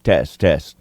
Test.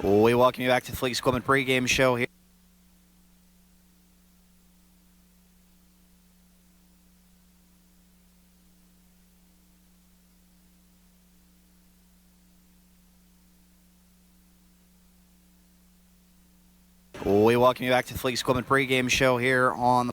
We welcome you back to the Fleets Equipment pregame show here. We welcome you back to the Fleets Equipment pregame show here on the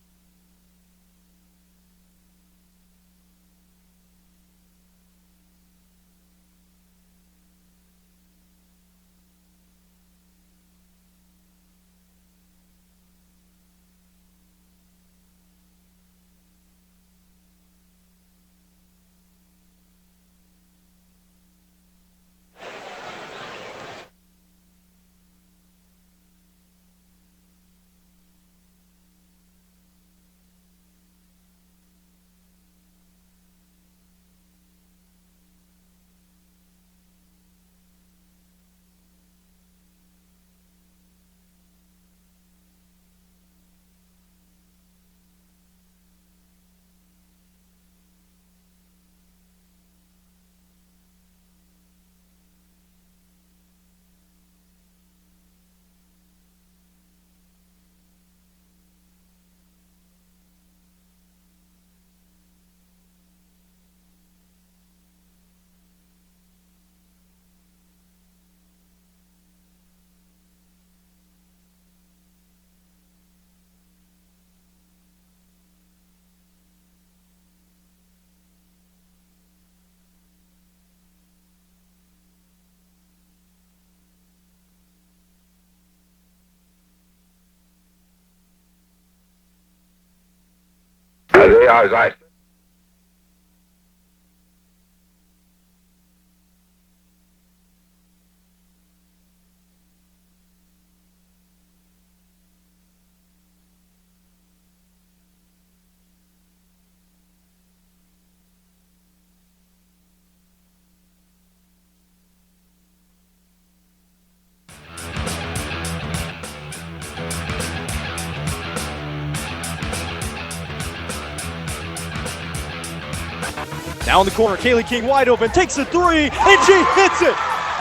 Now in the corner, Kaylee King wide open, takes a three, and she hits it!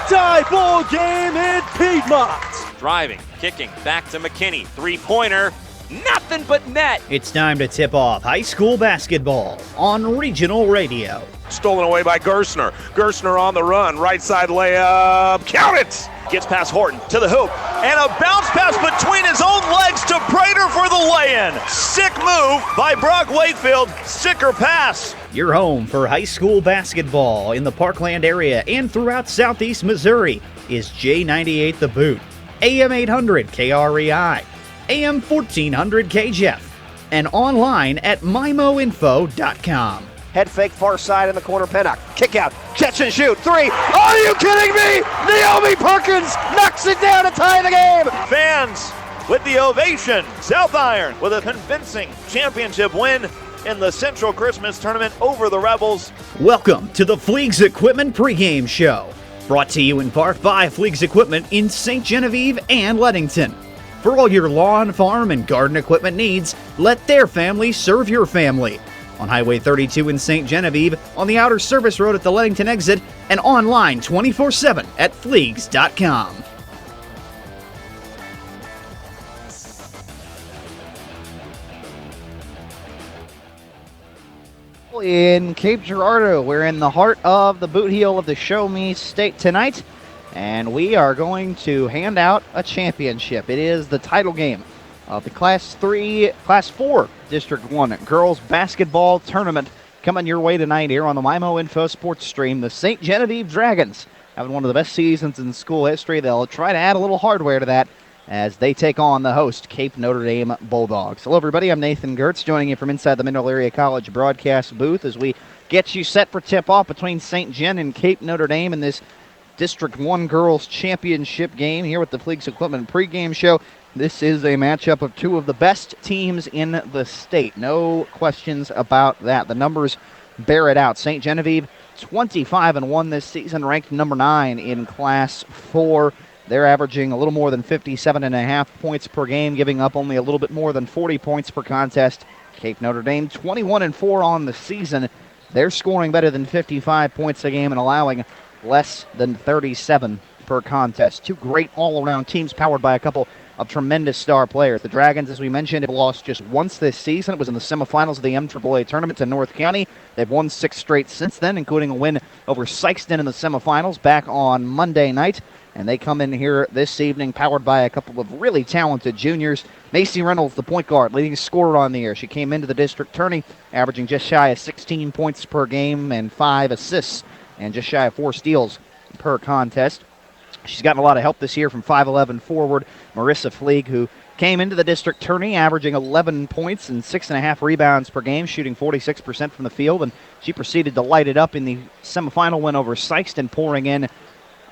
Tie ball game in Piedmont! Driving, kicking, back to McKinney, three-pointer, nothing but net! It's time to tip off high school basketball on regional radio. Stolen away by Gerstner. Gerstner on the run, right side layup, count it! Gets past Horton to the hoop, and a bounce pass between his own legs to Prater for the lay-in. Sick move by Brock Wakefield, sicker pass. Your home for high school basketball in the Parkland area and throughout southeast Missouri is J98 The Boot, AM 800 KREI, AM 1400 KJEF, and online at MYMOINFO.com. Head fake far side in the corner, Pennock. Kick out, catch and shoot, three. Are you kidding me? Naomi Perkins knocks it down to tie the game. Fans with the ovation. South Iron with a convincing championship win in the Central Christmas Tournament over the Rebels. Welcome to the Fleets Equipment pregame show, brought to you in part by Fleets Equipment in St. Genevieve and Leadington. For all your lawn, farm, and garden equipment needs, let their family serve your family. On Highway 32 in St. Genevieve, on the outer service road at the Leadington exit, and online 24/7 at Fleegs.com. In Cape Girardeau, we're in the heart of the boot heel of the Show Me State tonight, and we are going to hand out a championship. It is the title game of the Class 4 District 1 Girls Basketball Tournament coming your way tonight here on the MYMO Info Sports Stream. The St. Genevieve Dragons having one of the best seasons in school history. They'll try to add a little hardware to that as they take on the host, Cape Notre Dame Bulldogs. Hello, everybody. I'm Nathan Gertz, joining you from inside the Mineral Area College broadcast booth as we get you set for tip-off between St. Gen and Cape Notre Dame in this District 1 Girls Championship game here with the Fleeks Equipment pregame show. This is a matchup of two of the best teams in the state. No questions about that. The numbers bear it out. St. Genevieve, 25-1 this season, ranked number 9 in Class 4. They're averaging a little more than 57.5 points per game, giving up only a little bit more than 40 points per contest. Cape Notre Dame, 21-4 on the season. They're scoring better than 55 points a game and allowing less than 37 per contest. Two great all-around teams powered by a couple of tremendous star players. The Dragons, as we mentioned, have lost just once this season. It was in the semifinals of the MAAA tournament to North County. They've won 6 straight since then, including a win over Sykeston in the semifinals back on Monday night. And they come in here this evening powered by a couple of really talented juniors. Macy Reynolds, the point guard, leading scorer on the year. She came into the district tourney averaging just shy of 16 points per game and 5 assists and just shy of 4 steals per contest. She's gotten a lot of help this year from 5'11 forward Marissa Fleeg, who came into the district tourney averaging 11 points and 6.5 rebounds per game, shooting 46% from the field, and she proceeded to light it up in the semifinal win over Sykeston, pouring in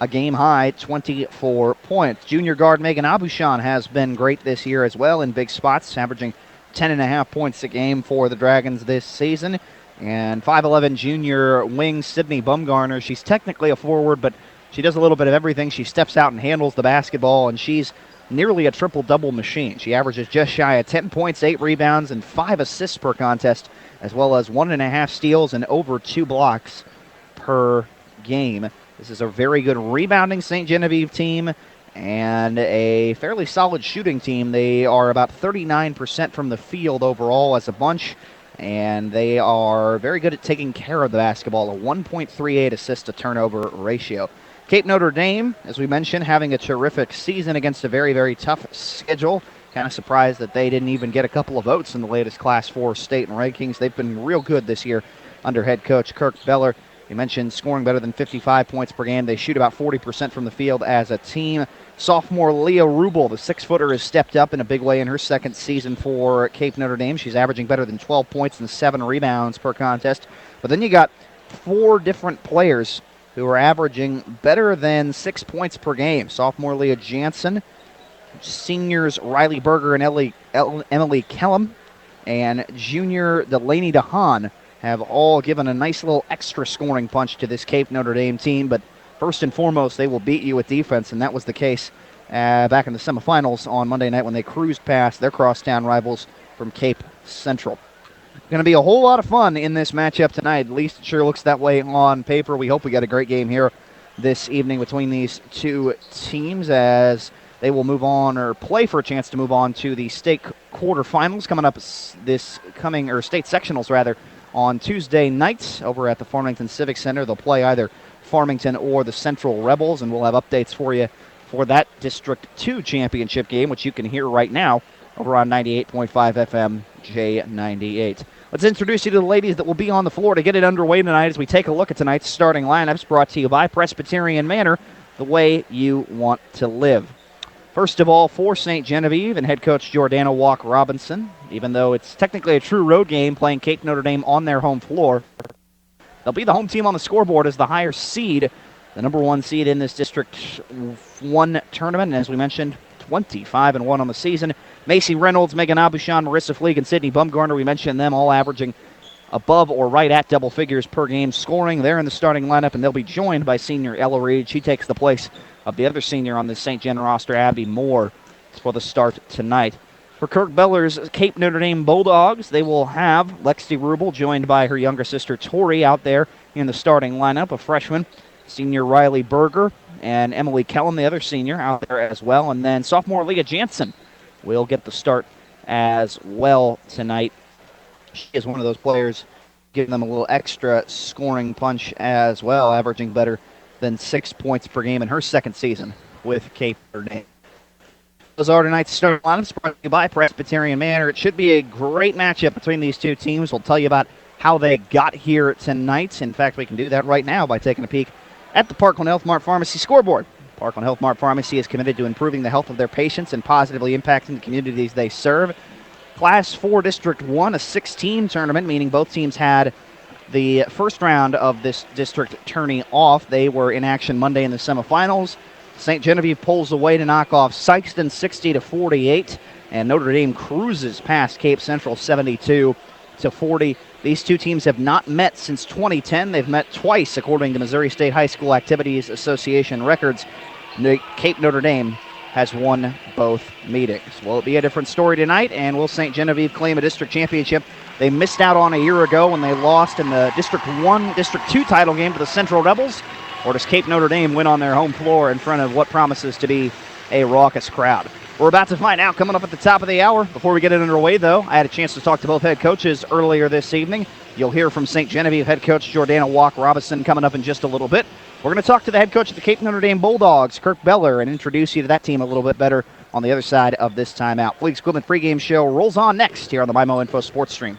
a game-high 24 points. Junior guard Megan Abushan has been great this year as well in big spots, averaging 10.5 points a game for the Dragons this season. And 5'11 junior wing Sydney Bumgarner, she's technically a forward, but she does a little bit of everything. She steps out and handles the basketball, and she's nearly a triple-double machine. She averages just shy of 10 points, 8 rebounds, and 5 assists per contest, as well as 1.5 steals and over 2 blocks per game. This is a very good rebounding St. Genevieve team and a fairly solid shooting team. They are about 39% from the field overall as a bunch, and they are very good at taking care of the basketball, a 1.38 assist-to-turnover ratio. Cape Notre Dame, as we mentioned, having a terrific season against a very, very tough schedule. Kind of surprised that they didn't even get a couple of votes in the latest Class 4 state rankings. They've been real good this year under head coach Kirk Beller. You mentioned scoring better than 55 points per game. They shoot about 40% from the field as a team. Sophomore Leah Rubel, the 6-footer, has stepped up in a big way in her second season for Cape Notre Dame. She's averaging better than 12 points and 7 rebounds per contest. But then you got 4 different players who are averaging better than 6 points per game. Sophomore Leah Jansen, seniors Riley Berger and Emily Kellum, and junior Delaney DeHaan have all given a nice little extra scoring punch to this Cape Notre Dame team. But first and foremost, they will beat you with defense, and that was the case back in the semifinals on Monday night when they cruised past their crosstown rivals from Cape Central. Going to be a whole lot of fun in this matchup tonight. At least it sure looks that way on paper. We hope we got a great game here this evening between these two teams as they will move on or play for a chance to move on to the state quarterfinals coming up state sectionals rather, on Tuesday nights over at the Farmington Civic Center. They'll play either Farmington or the Central Rebels, and we'll have updates for you for that District 2 championship game, which you can hear right now over on 98.5 FM J98. Let's introduce you to the ladies that will be on the floor to get it underway tonight as we take a look at tonight's starting lineups, brought to you by Presbyterian Manor, the way you want to live. First of all, for St. Genevieve and head coach Jordana Walk-Robinson, even though it's technically a true road game playing Cape Notre Dame on their home floor, they'll be the home team on the scoreboard as the higher seed, the number 1 seed in this District 1 tournament. And as we mentioned, 25-1 on the season. Macy Reynolds, Megan Abushan, Marissa Fleeg, and Sydney Bumgarner, we mentioned them all averaging above or right at double figures per game scoring. They're in the starting lineup, and they'll be joined by senior Ella Reed. She takes the place of the other senior on the St. Gen roster, Abby Moore, for the start tonight. For Kirk Beller's Cape Notre Dame Bulldogs, they will have Lexi Rubel, joined by her younger sister Tori, out there in the starting lineup, a freshman, senior Riley Berger, and Emily Kellum, the other senior, out there as well. And then sophomore Leah Jansen will get the start as well tonight. She is one of those players giving them a little extra scoring punch as well, averaging better than 6 points per game in her second season with Cape Notre Dame. Those are tonight's starting lineups brought to you by Presbyterian Manor. It should be a great matchup between these two teams. We'll tell you about how they got here tonight. In fact, we can do that right now by taking a peek at the Parkland Health Mart Pharmacy scoreboard. Parkland Health Mart Pharmacy is committed to improving the health of their patients and positively impacting the communities they serve. Class 4 District 1, a 6-team tournament, meaning both teams had the first round of this district tourney off. They were in action Monday in the semifinals. St. Genevieve pulls away to knock off Sykeston 60-48, and Notre Dame cruises past Cape Central 72-40. These two teams have not met since 2010. They've met twice, according to Missouri State High School Activities Association records. Cape Notre Dame has won both meetings. Will it be a different story tonight, and will St. Genevieve claim a district championship they missed out on a year ago when they lost in the District 1, District 2 title game to the Central Rebels? Or does Cape Notre Dame win on their home floor in front of what promises to be a raucous crowd? We're about to find out coming up at the top of the hour. Before we get it underway, though, I had a chance to talk to both head coaches earlier this evening. You'll hear from St. Genevieve head coach Jordana Walk-Robinson coming up in just a little bit. We're going to talk to the head coach of the Cape Notre Dame Bulldogs, Kirk Beller, and introduce you to that team a little bit better on the other side of this timeout. Fleets Equipment pregame show rolls on next here on the MyMO Info Sports Stream.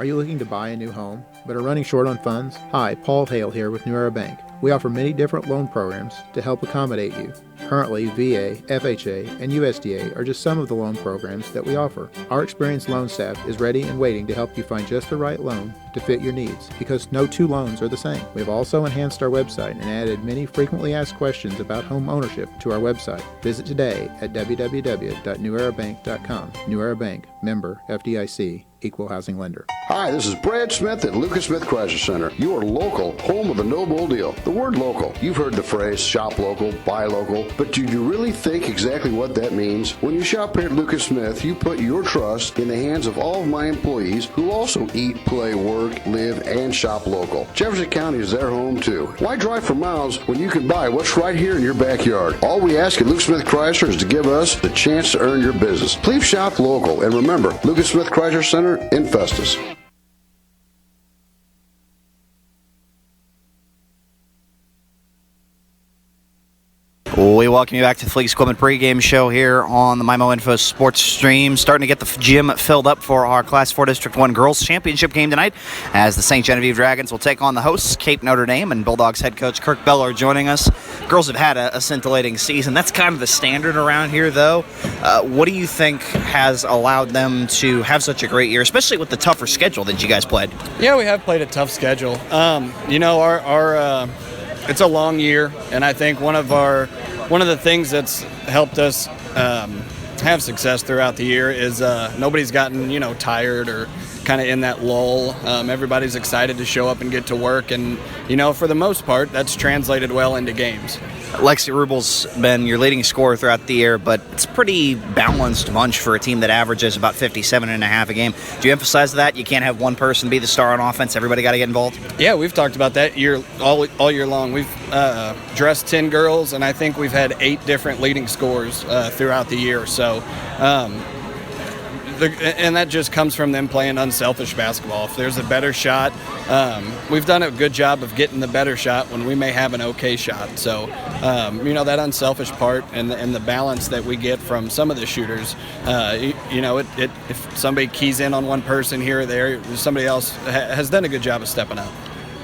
Are you looking to buy a new home, but are running short on funds? Hi, Paul Hale here with New Era Bank. We offer many different loan programs to help accommodate you. Currently, VA, FHA, and USDA are just some of the loan programs that we offer. Our experienced loan staff is ready and waiting to help you find just the right loan to fit your needs, because no two loans are the same. We have also enhanced our website and added many frequently asked questions about home ownership to our website. Visit today at www.newerabank.com. New Era Bank, member FDIC, equal housing lender. Hi, this is Brad Smith at Lucas Smith Chrysler Center. You are local, home of the no bull deal. The word local, you've heard the phrase shop local, buy local, but do you really think exactly what that means? When you shop here at Lucas Smith, you put your trust in the hands of all of my employees who also eat, play, work, live, and shop local. Jefferson County is their home too. Why drive for miles when you can buy what's right here in your backyard? All we ask at Lucas Smith Chrysler is to give us the chance to earn your business. Please shop local, and remember, Lucas Smith Chrysler Center in Festus. We welcome you back to the Fleets Equipment pregame show here on the MyMO Info Sports Stream. Starting to get the gym filled up for our Class 4 District 1 Girls Championship game tonight, as the St. Genevieve Dragons will take on the hosts, Cape Notre Dame, and Bulldogs head coach Kirk Beller joining us. Girls have had a scintillating season. That's kind of the standard around here, though. What do you think has allowed them to have such a great year, especially with the tougher schedule that you guys played? Yeah, we have played a tough schedule. Our it's a long year, and I think one of the things that's helped us have success throughout the year is nobody's gotten tired or kind of in that lull. Everybody's excited to show up and get to work, and for the most part that's translated well into games. Lexi Rubel's been your leading scorer throughout the year, but it's a pretty balanced bunch for a team that averages about 57.5 a game. Do you emphasize that? You can't have one person be the star on offense. Everybody got to get involved? Yeah, we've talked about that all year long. We've dressed 10 girls, and I think we've had 8 different leading scorers throughout the year. So, and that just comes from them playing unselfish basketball. If there's a better shot, we've done a good job of getting the better shot when we may have an okay shot. So, that unselfish part and the balance that we get from some of the shooters, if somebody keys in on one person here or there, somebody else has done a good job of stepping up.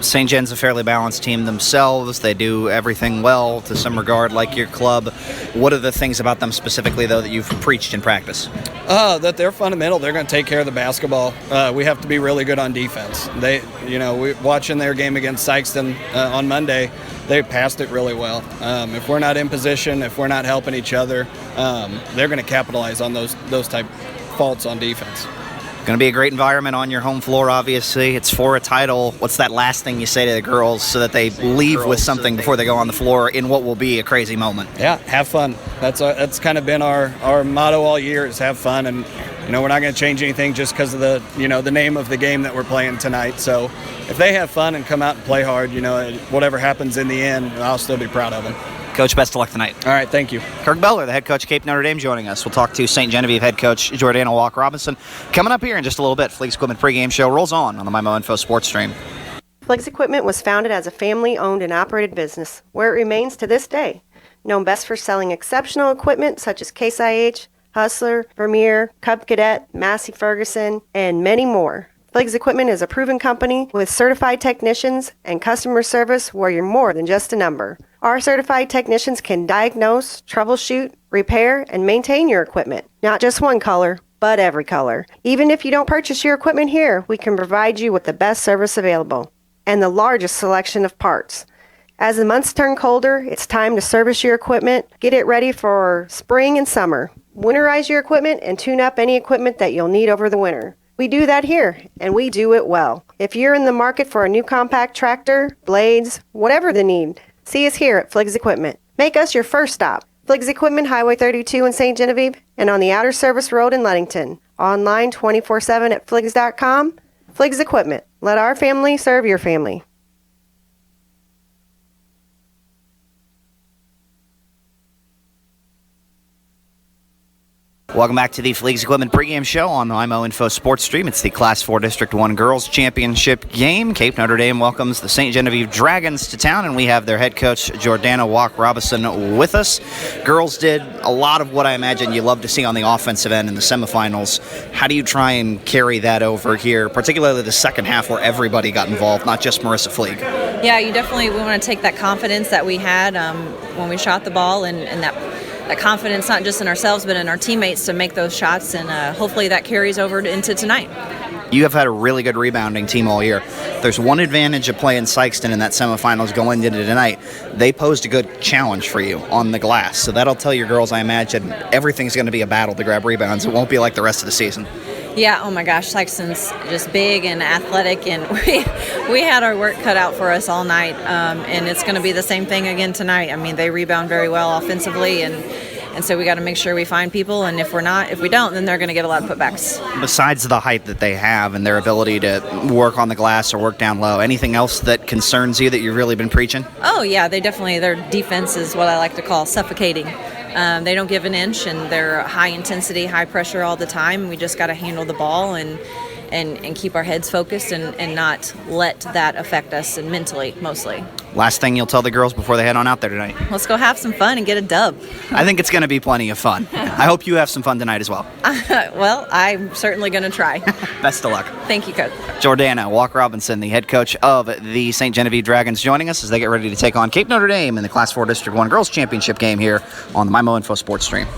St. Jen's a fairly balanced team themselves. They do everything well to some regard, like your club. What are the things about them specifically, though, that you've preached in practice? That they're fundamental. They're going to take care of the basketball. We have to be really good on defense. We watching their game against Sykeston on Monday, they passed it really well. If we're not in position, if we're not helping each other, they're going to capitalize on those type faults on defense. Going to be a great environment on your home floor, obviously. It's for a title. What's that last thing you say to the girls so that they leave with something before they go on the floor in what will be a crazy moment? Yeah, have fun. That's kind of been our motto all year, is have fun. And, we're not going to change anything just because of the name of the game that we're playing tonight. So if they have fun and come out and play hard, whatever happens in the end, I'll still be proud of them. Coach, best of luck tonight. All right, thank you. Kirk Beller, the head coach of Cape Notre Dame, joining us. We'll talk to St. Genevieve head coach Jordana Walk-Robinson coming up here in just a little bit. Fleets Equipment pregame show rolls on the MyMO Info Sports Stream. Flex Equipment was founded as a family-owned and operated business, where it remains to this day. Known best for selling exceptional equipment such as Case IH, Hustler, Vermeer, Cub Cadet, Massey Ferguson, and many more. Fliggs Equipment is a proven company with certified technicians and customer service where you're more than just a number. Our certified technicians can diagnose, troubleshoot, repair, and maintain your equipment. Not just one color, but every color. Even if you don't purchase your equipment here, we can provide you with the best service available and the largest selection of parts. As the months turn colder, it's time to service your equipment, get it ready for spring and summer. Winterize your equipment and tune up any equipment that you'll need over the winter. We do that here, and we do it well. If you're in the market for a new compact tractor, blades, whatever the need, see us here at Fliggs Equipment. Make us your first stop. Fliggs Equipment, Highway 32 in St. Genevieve, and on the Outer Service Road in Ludington. Online 24/7 at fliggs.com. Fliggs Equipment. Let our family serve your family. Welcome back to the Fliggs Equipment pregame show on the MyMO Info Sports Stream. It's the Class 4 District 1 Girls Championship game. Cape Notre Dame welcomes the St. Genevieve Dragons to town, and we have their head coach, Jordana Walk-Robinson, with us. Girls did a lot of what I imagine you love to see on the offensive end in the semifinals. How do you try and carry that over here, particularly the second half where everybody got involved, not just Marissa Fleeg? Yeah, we want to take that confidence that we had when we shot the ball and that confidence not just in ourselves but in our teammates to make those shots, and hopefully that carries over into tonight. You have had a really good rebounding team all year. There's one advantage of playing Sykeston in that semifinals going into tonight. They posed a good challenge for you on the glass, so that'll tell your girls, I imagine, everything's going to be a battle to grab rebounds. It won't be like the rest of the season. Yeah, oh my gosh, Sykeston's just big and athletic, and we had our work cut out for us all night, and it's going to be the same thing again tonight. I mean, they rebound very well offensively, and so we got to make sure we find people, and if we don't, then they're going to get a lot of putbacks. Besides the height that they have and their ability to work on the glass or work down low, anything else that concerns you that you've really been preaching? Oh yeah, their defense is what I like to call suffocating. They don't give an inch, and they're high intensity, high pressure all the time. We just got to handle the ball and keep our heads focused and not let that affect us, and mentally mostly. Last thing you'll tell the girls before they head on out there tonight? Let's go have some fun and get a dub. I think it's going to be plenty of fun. I hope you have some fun tonight as well. Well, I'm certainly going to try. Best of luck. Thank you, Coach. Jordana Walk-Robinson, the head coach of the St. Genevieve Dragons, joining us as they get ready to take on Cape Notre Dame in the Class 4 District 1 Girls Championship game here on the MyMO Info Sports Stream.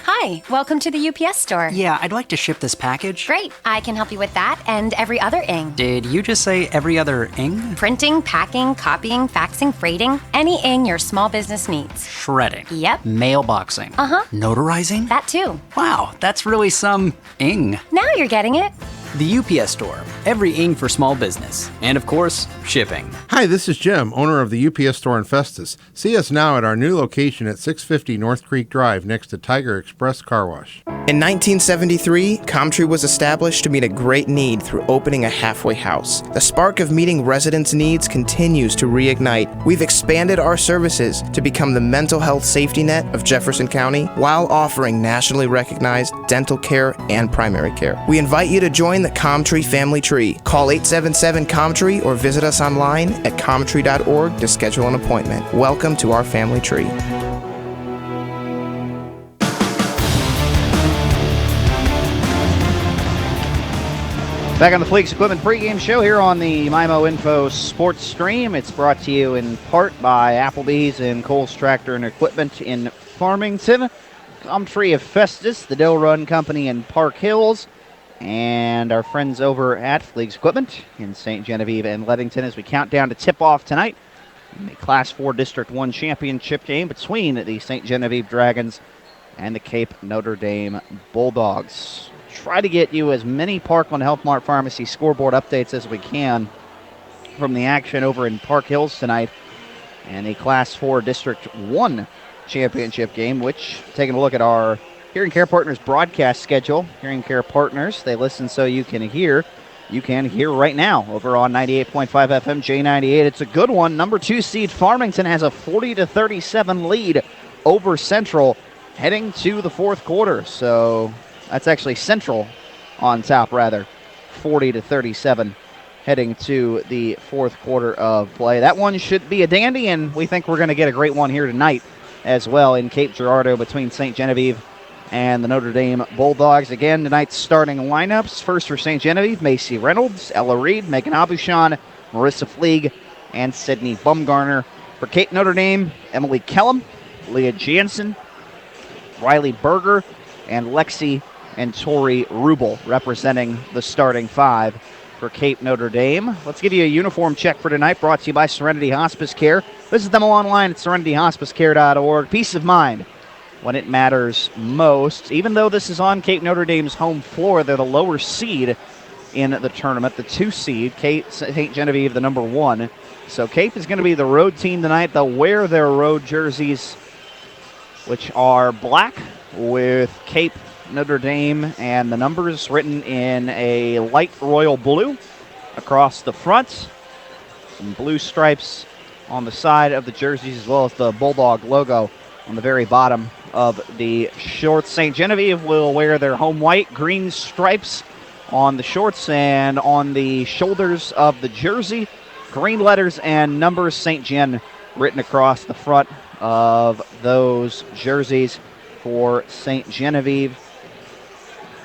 Hi, welcome to the UPS store. Yeah, I'd like to ship this package. Great, I can help you with that and every other ing. Did you just say every other ing? Printing, packing, copying, faxing, freighting, any ing your small business needs. Shredding. Yep. Mailboxing. Uh-huh. Notarizing? That too. Wow, that's really some ing. Now you're getting it. The UPS store. Every ing for small business. And of course, shipping. Hi, this is Jim, owner of the UPS store in Festus. See us now at our new location at 650 North Creek Drive next to Tiger Express Car Wash. In 1973, Comtree was established to meet a great need through opening a halfway house. The spark of meeting residents' needs continues to reignite. We've expanded our services to become the mental health safety net of Jefferson County while offering nationally recognized dental care and primary care. We invite you to join the Comtree family tree. Call 877-COMTREE or visit us online at comtree.org to schedule an appointment. Welcome to our family tree. Back on the Fliggs Equipment pregame show here on the MyMO Info Sports Stream. It's brought to you in part by Applebee's and Cole's Tractor and Equipment in Farmington, Comtree of Festus, the Dill Run Company in Park Hills, and our friends over at Fliggs Equipment in St. Genevieve and Ludington as we count down to tip-off tonight in the Class 4 District 1 championship game between the St. Genevieve Dragons and the Cape Notre Dame Bulldogs. Try to get you as many Parkland Health Mart Pharmacy scoreboard updates as we can from the action over in Park Hills tonight and the Class 4 District 1 championship game, which, taking a look at our Hearing Care Partners broadcast schedule. Hearing Care Partners, they listen so you can hear. You can hear right now over on 98.5 FM, J98. It's a good one. Number 2 seed Farmington has a 40-37 lead over Central heading to the fourth quarter. So that's actually Central on top, rather. 40-37 heading to the fourth quarter of play. That one should be a dandy, and we think we're going to get a great one here tonight as well in Cape Girardeau between St. Genevieve and the Notre Dame Bulldogs. Again, tonight's starting lineups. First for St. Genevieve, Macy Reynolds, Ella Reed, Megan Abuchon, Marissa Fleeg, and Sydney Bumgarner. For Cape Notre Dame, Emily Kellum, Leah Jansen, Riley Berger, and Lexi and Tori Rubel representing the starting five for Cape Notre Dame. Let's give you a uniform check for tonight, brought to you by Serenity Hospice Care. Visit them online at serenityhospicecare.org. Peace of mind when it matters most. Even though this is on Cape Notre Dame's home floor, they're the lower seed in the tournament, the 2 seed, St. Genevieve, the number 1. So Cape is going to be the road team tonight. They'll wear their road jerseys, which are black with Cape Notre Dame and the numbers written in a light royal blue across the front. Some blue stripes on the side of the jerseys, as well as the Bulldog logo on the very bottom of the shorts. St. Genevieve will wear their home white, green stripes on the shorts and on the shoulders of the jersey. Green letters and numbers, St. Gen, written across the front of those jerseys for St. Genevieve,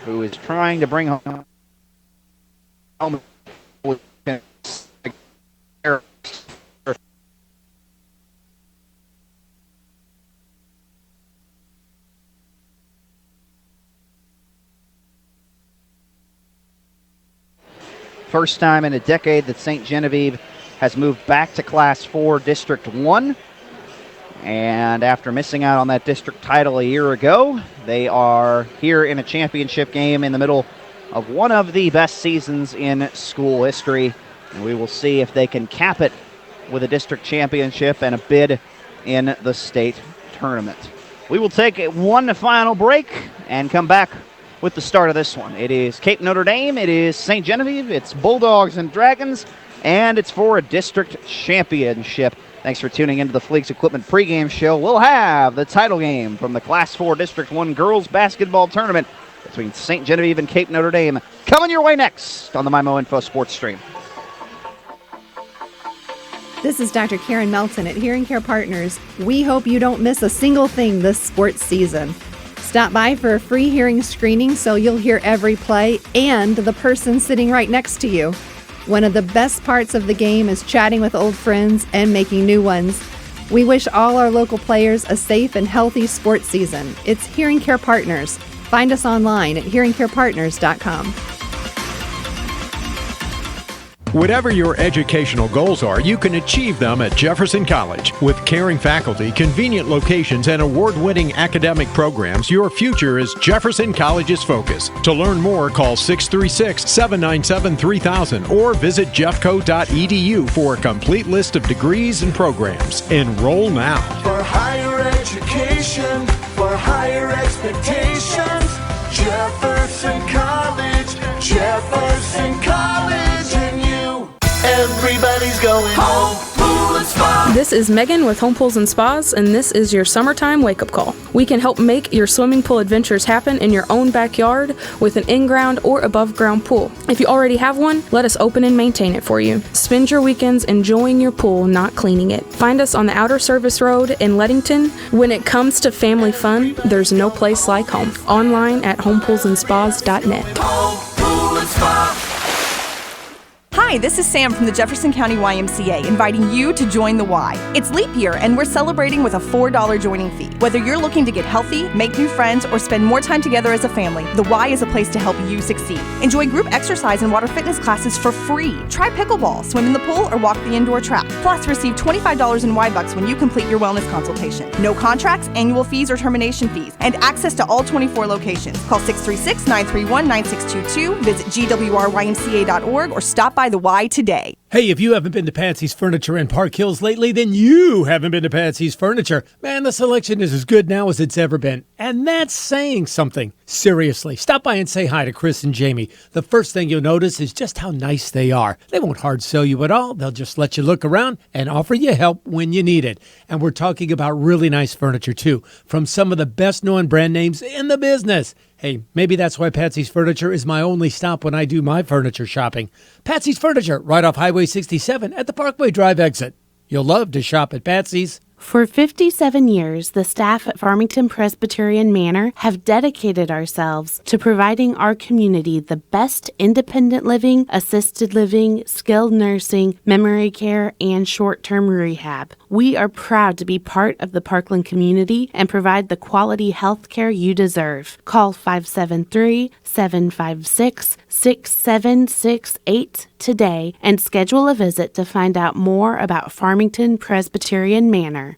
who is trying to bring home first time in a decade that St. Genevieve has moved back to Class 4 District 1. And after missing out on that district title a year ago, they are here in a championship game in the middle of one of the best seasons in school history. And we will see if they can cap it with a district championship and a bid in the state tournament. We will take one final break and come back with the start of this one. It is Cape Notre Dame, it is St. Genevieve, it's Bulldogs and Dragons, and it's for a district championship. Thanks for tuning into the Fleeks Equipment pregame show. We'll have the title game from the Class 4 District 1 girls basketball tournament between St. Genevieve and Cape Notre Dame coming your way next on the MyMo Info Sports Stream. This is Dr. Karen Melton at Hearing Care Partners. We hope you don't miss a single thing this sports season. Stop by for a free hearing screening so you'll hear every play and the person sitting right next to you. One of the best parts of the game is chatting with old friends and making new ones. We wish all our local players a safe and healthy sports season. It's Hearing Care Partners. Find us online at hearingcarepartners.com. Whatever your educational goals are, you can achieve them at Jefferson College. With caring faculty, convenient locations, and award-winning academic programs, your future is Jefferson College's focus. To learn more, call 636-797-3000 or visit jeffco.edu for a complete list of degrees and programs. Enroll now. For higher education, for higher expectations, Jefferson College, Jefferson College, and you. Everybody's going home. Pool and spa. This is Megan with Home Pools and Spas, and this is your summertime wake-up call. We can help make your swimming pool adventures happen in your own backyard with an in-ground or above-ground pool. If you already have one, let us open and maintain it for you. Spend your weekends enjoying your pool, not cleaning it. Find us on the Outer Service Road in Leadington. When it comes to family fun, there's no place like home. Online at homepoolsandspas.net. Home Pool and Spa. Hi, this is Sam from the Jefferson County YMCA, inviting you to join the Y. It's leap year, and we're celebrating with a $4 joining fee. Whether you're looking to get healthy, make new friends, or spend more time together as a family, the Y is a place to help you succeed. Enjoy group exercise and water fitness classes for free. Try pickleball, swim in the pool, or walk the indoor track. Plus, receive $25 in Y-Bucks when you complete your wellness consultation. No contracts, annual fees, or termination fees, and access to all 24 locations. Call 636-931-9622, visit gwrymca.org, or stop by the Y today. Hey, if you haven't been to Patsy's Furniture in Park Hills lately, then you haven't been to Patsy's Furniture. Man, the selection is as good now as it's ever been. And that's saying something. Seriously, stop by and say hi to Chris and Jamie. The first thing you'll notice is just how nice they are. They won't hard sell you at all. They'll just let you look around and offer you help when you need it. And we're talking about really nice furniture, too, from some of the best-known brand names in the business. Hey, maybe that's why Patsy's Furniture is my only stop when I do my furniture shopping. Patsy's Furniture, right off Highway 67 at the Parkway Drive exit. You'll love to shop at Patsy's. For 57 years, the staff at Farmington Presbyterian Manor have dedicated ourselves to providing our community the best independent living, assisted living, skilled nursing, memory care, and short-term rehab. We are proud to be part of the Parkland community and provide the quality health care you deserve. Call 573-756-6768 today and schedule a visit to find out more about Farmington Presbyterian Manor.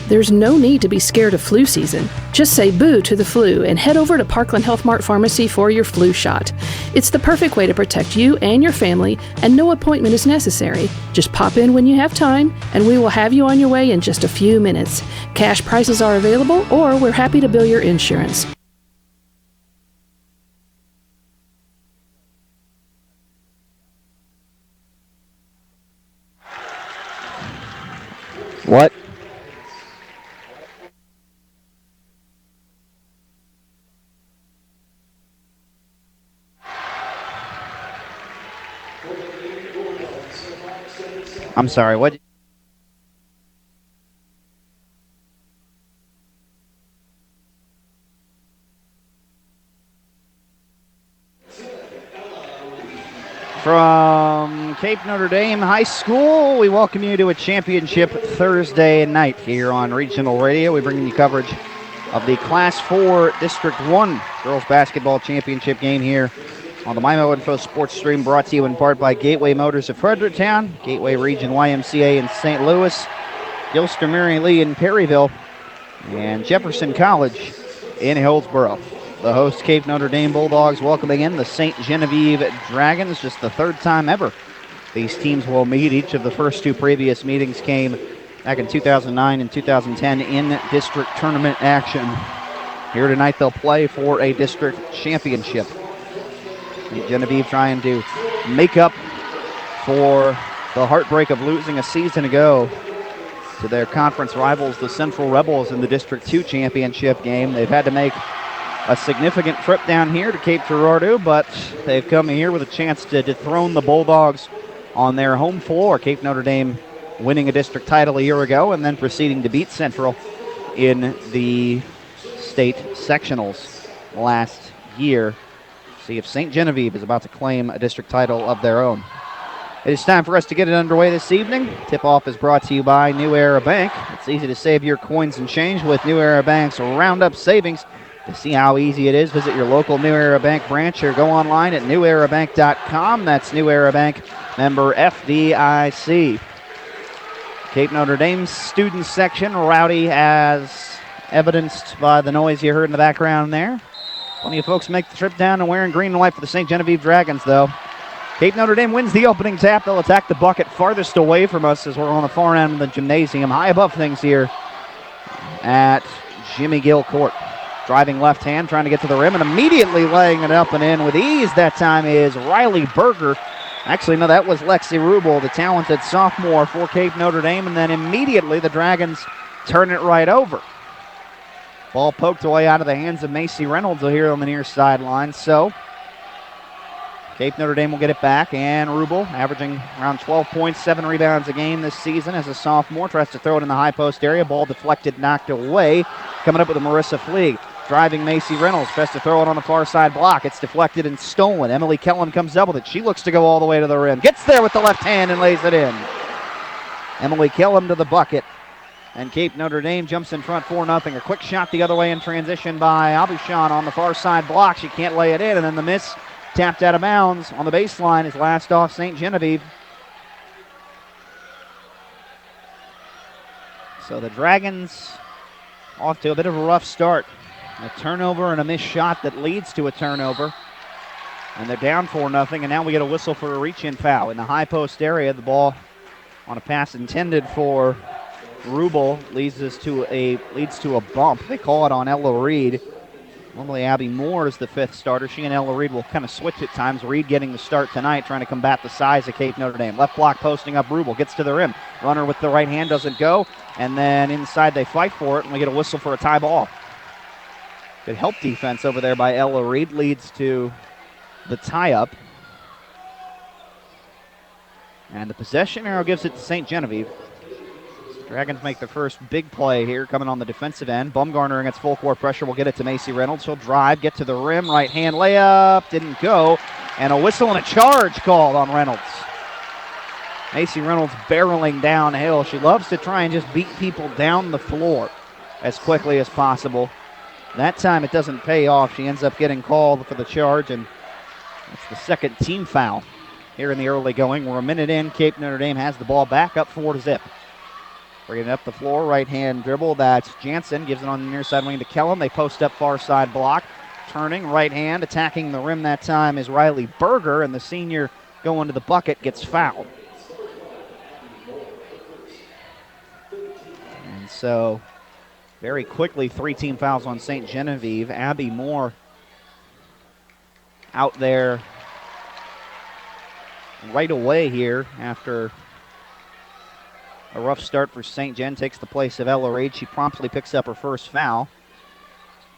There's no need to be scared of flu season. Just say boo to the flu and head over to Parkland Health Mart Pharmacy for your flu shot. It's the perfect way to protect you and your family, and no appointment is necessary. Just pop in when you have time, and we will have you on your way in just a few minutes. Cash prices are available, or we're happy to bill your insurance. What? I'm sorry, what? From Cape Notre Dame High School, we welcome you to a championship Thursday night here on Regional Radio. We bring you coverage of the Class 4 District 1 Girls Basketball Championship game here on the MyMO Info Sports Stream, brought to you in part by Gateway Motors of Fredericktown, Gateway Region YMCA in St. Louis, Gilster Mary Lee in Perryville, and Jefferson College in Hillsboro. The host, Cape Notre Dame Bulldogs, welcoming in the St. Genevieve Dragons, just the third time ever these teams will meet. Each of the first two previous meetings came back in 2009 and 2010 in district tournament action. Here tonight they'll play for a district championship. St. Genevieve trying to make up for the heartbreak of losing a season ago to their conference rivals, the Central Rebels, in the District 2 championship game. They've had to make a significant trip down here to Cape Girardeau, but they've come here with a chance to dethrone the Bulldogs on their home floor. Cape Notre Dame winning a district title a year ago and then proceeding to beat Central in the state sectionals last year. See if St. Genevieve is about to claim a district title of their own. It is time for us to get it underway this evening. Tip-off is brought to you by New Era Bank. It's easy to save your coins and change with New Era Bank's Roundup Savings. To see how easy it is, visit your local New Era Bank branch or go online at newerabank.com. That's New Era Bank, member FDIC. Cape Notre Dame's student section, rowdy as evidenced by the noise you heard in the background there. Plenty of folks make the trip down and wearing green and white for the St. Genevieve Dragons, though. Cape Notre Dame wins the opening tap. They'll attack the bucket farthest away from us as we're on the far end of the gymnasium, high above things here at Jimmy Gill Court. Driving left hand, trying to get to the rim, and immediately laying it up and in with ease that time is Riley Berger. Actually, no, that was Lexi Rubel, the talented sophomore for Cape Notre Dame, and then immediately the Dragons turn it right over. Ball poked away out of the hands of Macy Reynolds here on the near sideline. So Cape Notre Dame will get it back, and Rubel, averaging around 12 points, 7 rebounds a game this season as a sophomore, tries to throw it in the high post area. Ball deflected, knocked away. Coming up with a Marissa Fleeg. Driving Macy Reynolds, tries to throw it on the far side block. It's deflected and stolen. Emily Kellum comes up with it. She looks to go all the way to the rim. Gets there with the left hand and lays it in. Emily Kellum to the bucket. And Cape Notre Dame jumps in front 4-0. A quick shot the other way in transition by Abushan on the far side block. She can't lay it in, and then the miss tapped out of bounds on the baseline is last off St. Genevieve. So the Dragons off to a bit of a rough start. A turnover and a missed shot that leads to a turnover. And they're down 4-0, and now we get a whistle for a reach-in foul. In the high post area, the ball on a pass intended for Rubel leads to a bump. They call it on Ella Reed. Normally Abby Moore is the fifth starter. She and Ella Reed will kind of switch at times. Reed getting the start tonight, trying to combat the size of Cape Notre Dame. Left block posting up Rubel, gets to the rim. Runner with the right hand doesn't go, and then inside they fight for it, and we get a whistle for a tie ball. Good help defense over there by Ella Reed leads to the tie-up. And the possession arrow gives it to St. Genevieve. Dragons make the first big play here coming on the defensive end. Bumgarner against full court pressure will get it to Macy Reynolds. She'll drive, get to the rim, right hand layup, didn't go, and a whistle and a charge called on Reynolds. Macy Reynolds barreling downhill. She loves to try and just beat people down the floor as quickly as possible. That time it doesn't pay off. She ends up getting called for the charge, and it's the second team foul here in the early going. We're a minute in. Cape Notre Dame has the ball back up 4-0. Bringing it up the floor, right-hand dribble. That's Jansen. Gives it on the near side wing to Kellum. They post up far side block. Turning, right hand, attacking the rim that time is Riley Berger, and the senior going to the bucket gets fouled. And so, very quickly, 3 team fouls on St. Genevieve. Abby Moore out there right away here after a rough start for St. Gen. Takes the place of Ella Reid. She promptly picks up her first foul.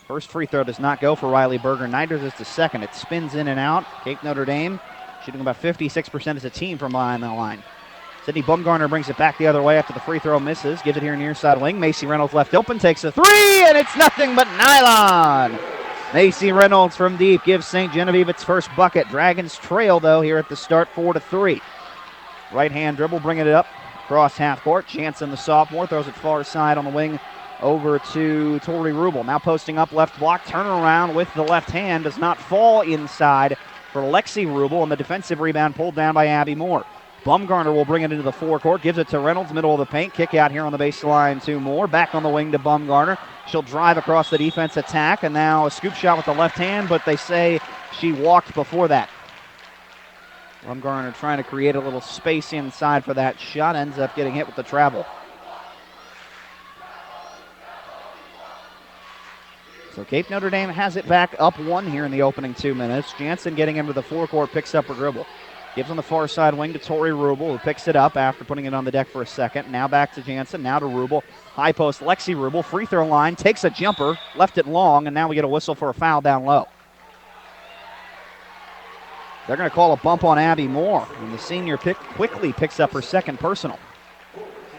First free throw does not go for Riley Berger. Neither does the second. It spins in and out. Cape Notre Dame shooting about 56% as a team from behind the line. Sydney Bumgarner brings it back the other way after the free throw misses. Gives it here near side wing. Macy Reynolds left open. Takes a three, and it's nothing but nylon. Macy Reynolds from deep gives St. Genevieve its first bucket. Dragons trail, though, here at the start 4-3. Right-hand dribble, bringing it up. Across half court. Jansen, the sophomore, throws it far side on the wing over to Tori Rubel. Now posting up left block. Turnaround with the left hand. Does not fall inside for Lexi Rubel. And the defensive rebound pulled down by Abby Moore. Bumgarner will bring it into the forecourt. Gives it to Reynolds, middle of the paint. Kick out here on the baseline to Moore. Back on the wing to Bumgarner. She'll drive across the defense attack. And now a scoop shot with the left hand. But they say she walked before that. Bumgarner trying to create a little space inside for that shot. Ends up getting hit with the travel. So Cape Notre Dame has it back up 1 here in the opening 2 minutes. Jansen getting into the forecourt, picks up her dribble. Gives on the far side wing to Tori Rubel, who picks it up after putting it on the deck for a second. Now back to Jansen, now to Rubel. High post, Lexi Rubel, free throw line, takes a jumper, left it long, and now we get a whistle for a foul down low. They're going to call a bump on Abby Moore, and the senior quickly picks up her second personal.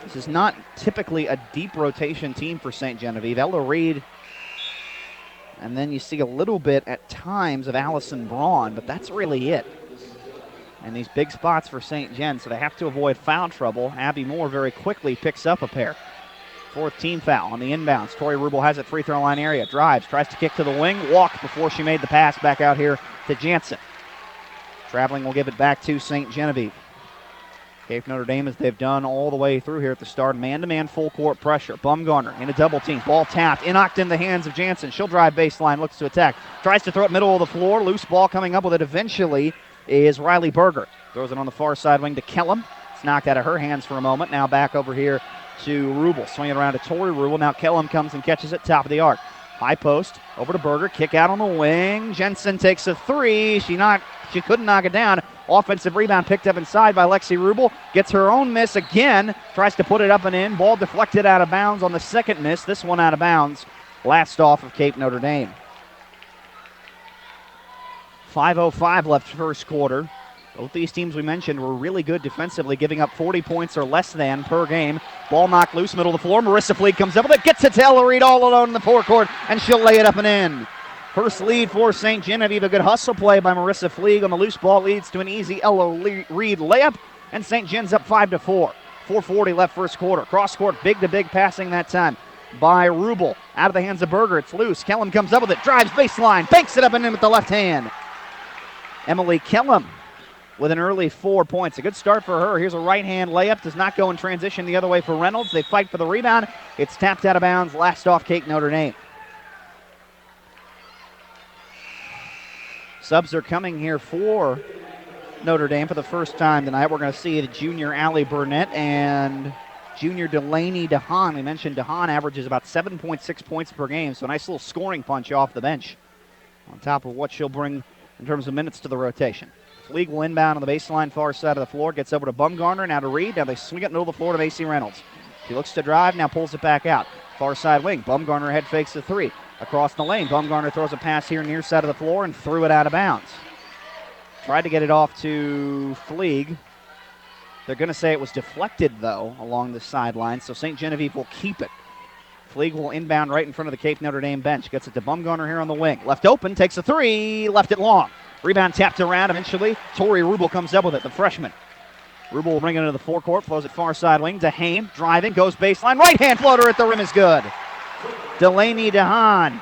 This is not typically a deep rotation team for St. Genevieve. Ella Reid, and then you see a little bit at times of Allison Braun, but that's really it. And these big spots for St. Gen, so they have to avoid foul trouble. Abby Moore very quickly picks up a pair. 4th team foul on the inbounds. Tori Rubel has it free throw line area. Drives, tries to kick to the wing, walked before she made the pass back out here to Jansen. Traveling will give it back to St. Genevieve. Cape Notre Dame, as they've done all the way through here at the start, man-to-man full court pressure. Bumgarner in a double team. Ball tapped, knocked in the hands of Jansen. She'll drive baseline, looks to attack. Tries to throw it middle of the floor. Loose ball coming up with it eventually is Riley Berger. Throws it on the far side wing to Kellum. It's knocked out of her hands for a moment. Now back over here to Rubel. Swinging around to Tori Rubel. Now Kellum comes and catches it top of the arc. High post, over to Berger, kick out on the wing. Jensen takes a three. She couldn't knock it down. Offensive rebound picked up inside by Lexi Rubel. Gets her own miss again. Tries to put it up and in. Ball deflected out of bounds on the second miss. This one out of bounds. Last off of Cape Notre Dame. 5:05 left first quarter. Both these teams we mentioned were really good defensively, giving up 40 points or less than per game. Ball knocked loose, middle of the floor. Marissa Fleeg comes up with it, gets it to Ella Reid all alone in the forecourt, and she'll lay it up and in. First lead for St. Genevieve. A good hustle play by Marissa Fleeg on the loose ball leads to an easy Ella Reid layup, and St. Gen's up 5-4. 4:40 left first quarter. Cross court, big-to-big passing that time by Rubel. Out of the hands of Berger, it's loose. Kellum comes up with it, drives baseline, banks it up and in with the left hand. Emily Kellum with an early 4 points. A good start for her. Here's a right-hand layup. Does not go in transition the other way for Reynolds. They fight for the rebound. It's tapped out of bounds. Last off Cape Notre Dame. Subs are coming here for Notre Dame for the first time tonight. We're going to see the junior Allie Burnett and junior Delaney DeHaan. We mentioned DeHaan averages about 7.6 points per game, so a nice little scoring punch off the bench on top of what she'll bring in terms of minutes to the rotation. Fleeg will inbound on the baseline far side of the floor. Gets over to Bumgarner, now to Reid. Now they swing it middle of the floor to Macy Reynolds. She looks to drive, now pulls it back out. Far side wing. Bumgarner head fakes the three. Across the lane. Bumgarner throws a pass here near side of the floor and threw it out of bounds. Tried to get it off to Fleeg. They're going to say it was deflected, though, along the sideline, so St. Genevieve will keep it. Fleeg will inbound right in front of the Cape Notre Dame bench. Gets it to Bumgarner here on the wing. Left open, takes a three, left it long. Rebound tapped around eventually. Tori Rubel comes up with it, the freshman. Rubel will bring it into the forecourt, flows it far side wing. DeHaan driving, goes baseline. Right-hand floater at the rim is good. Delaney DeHaan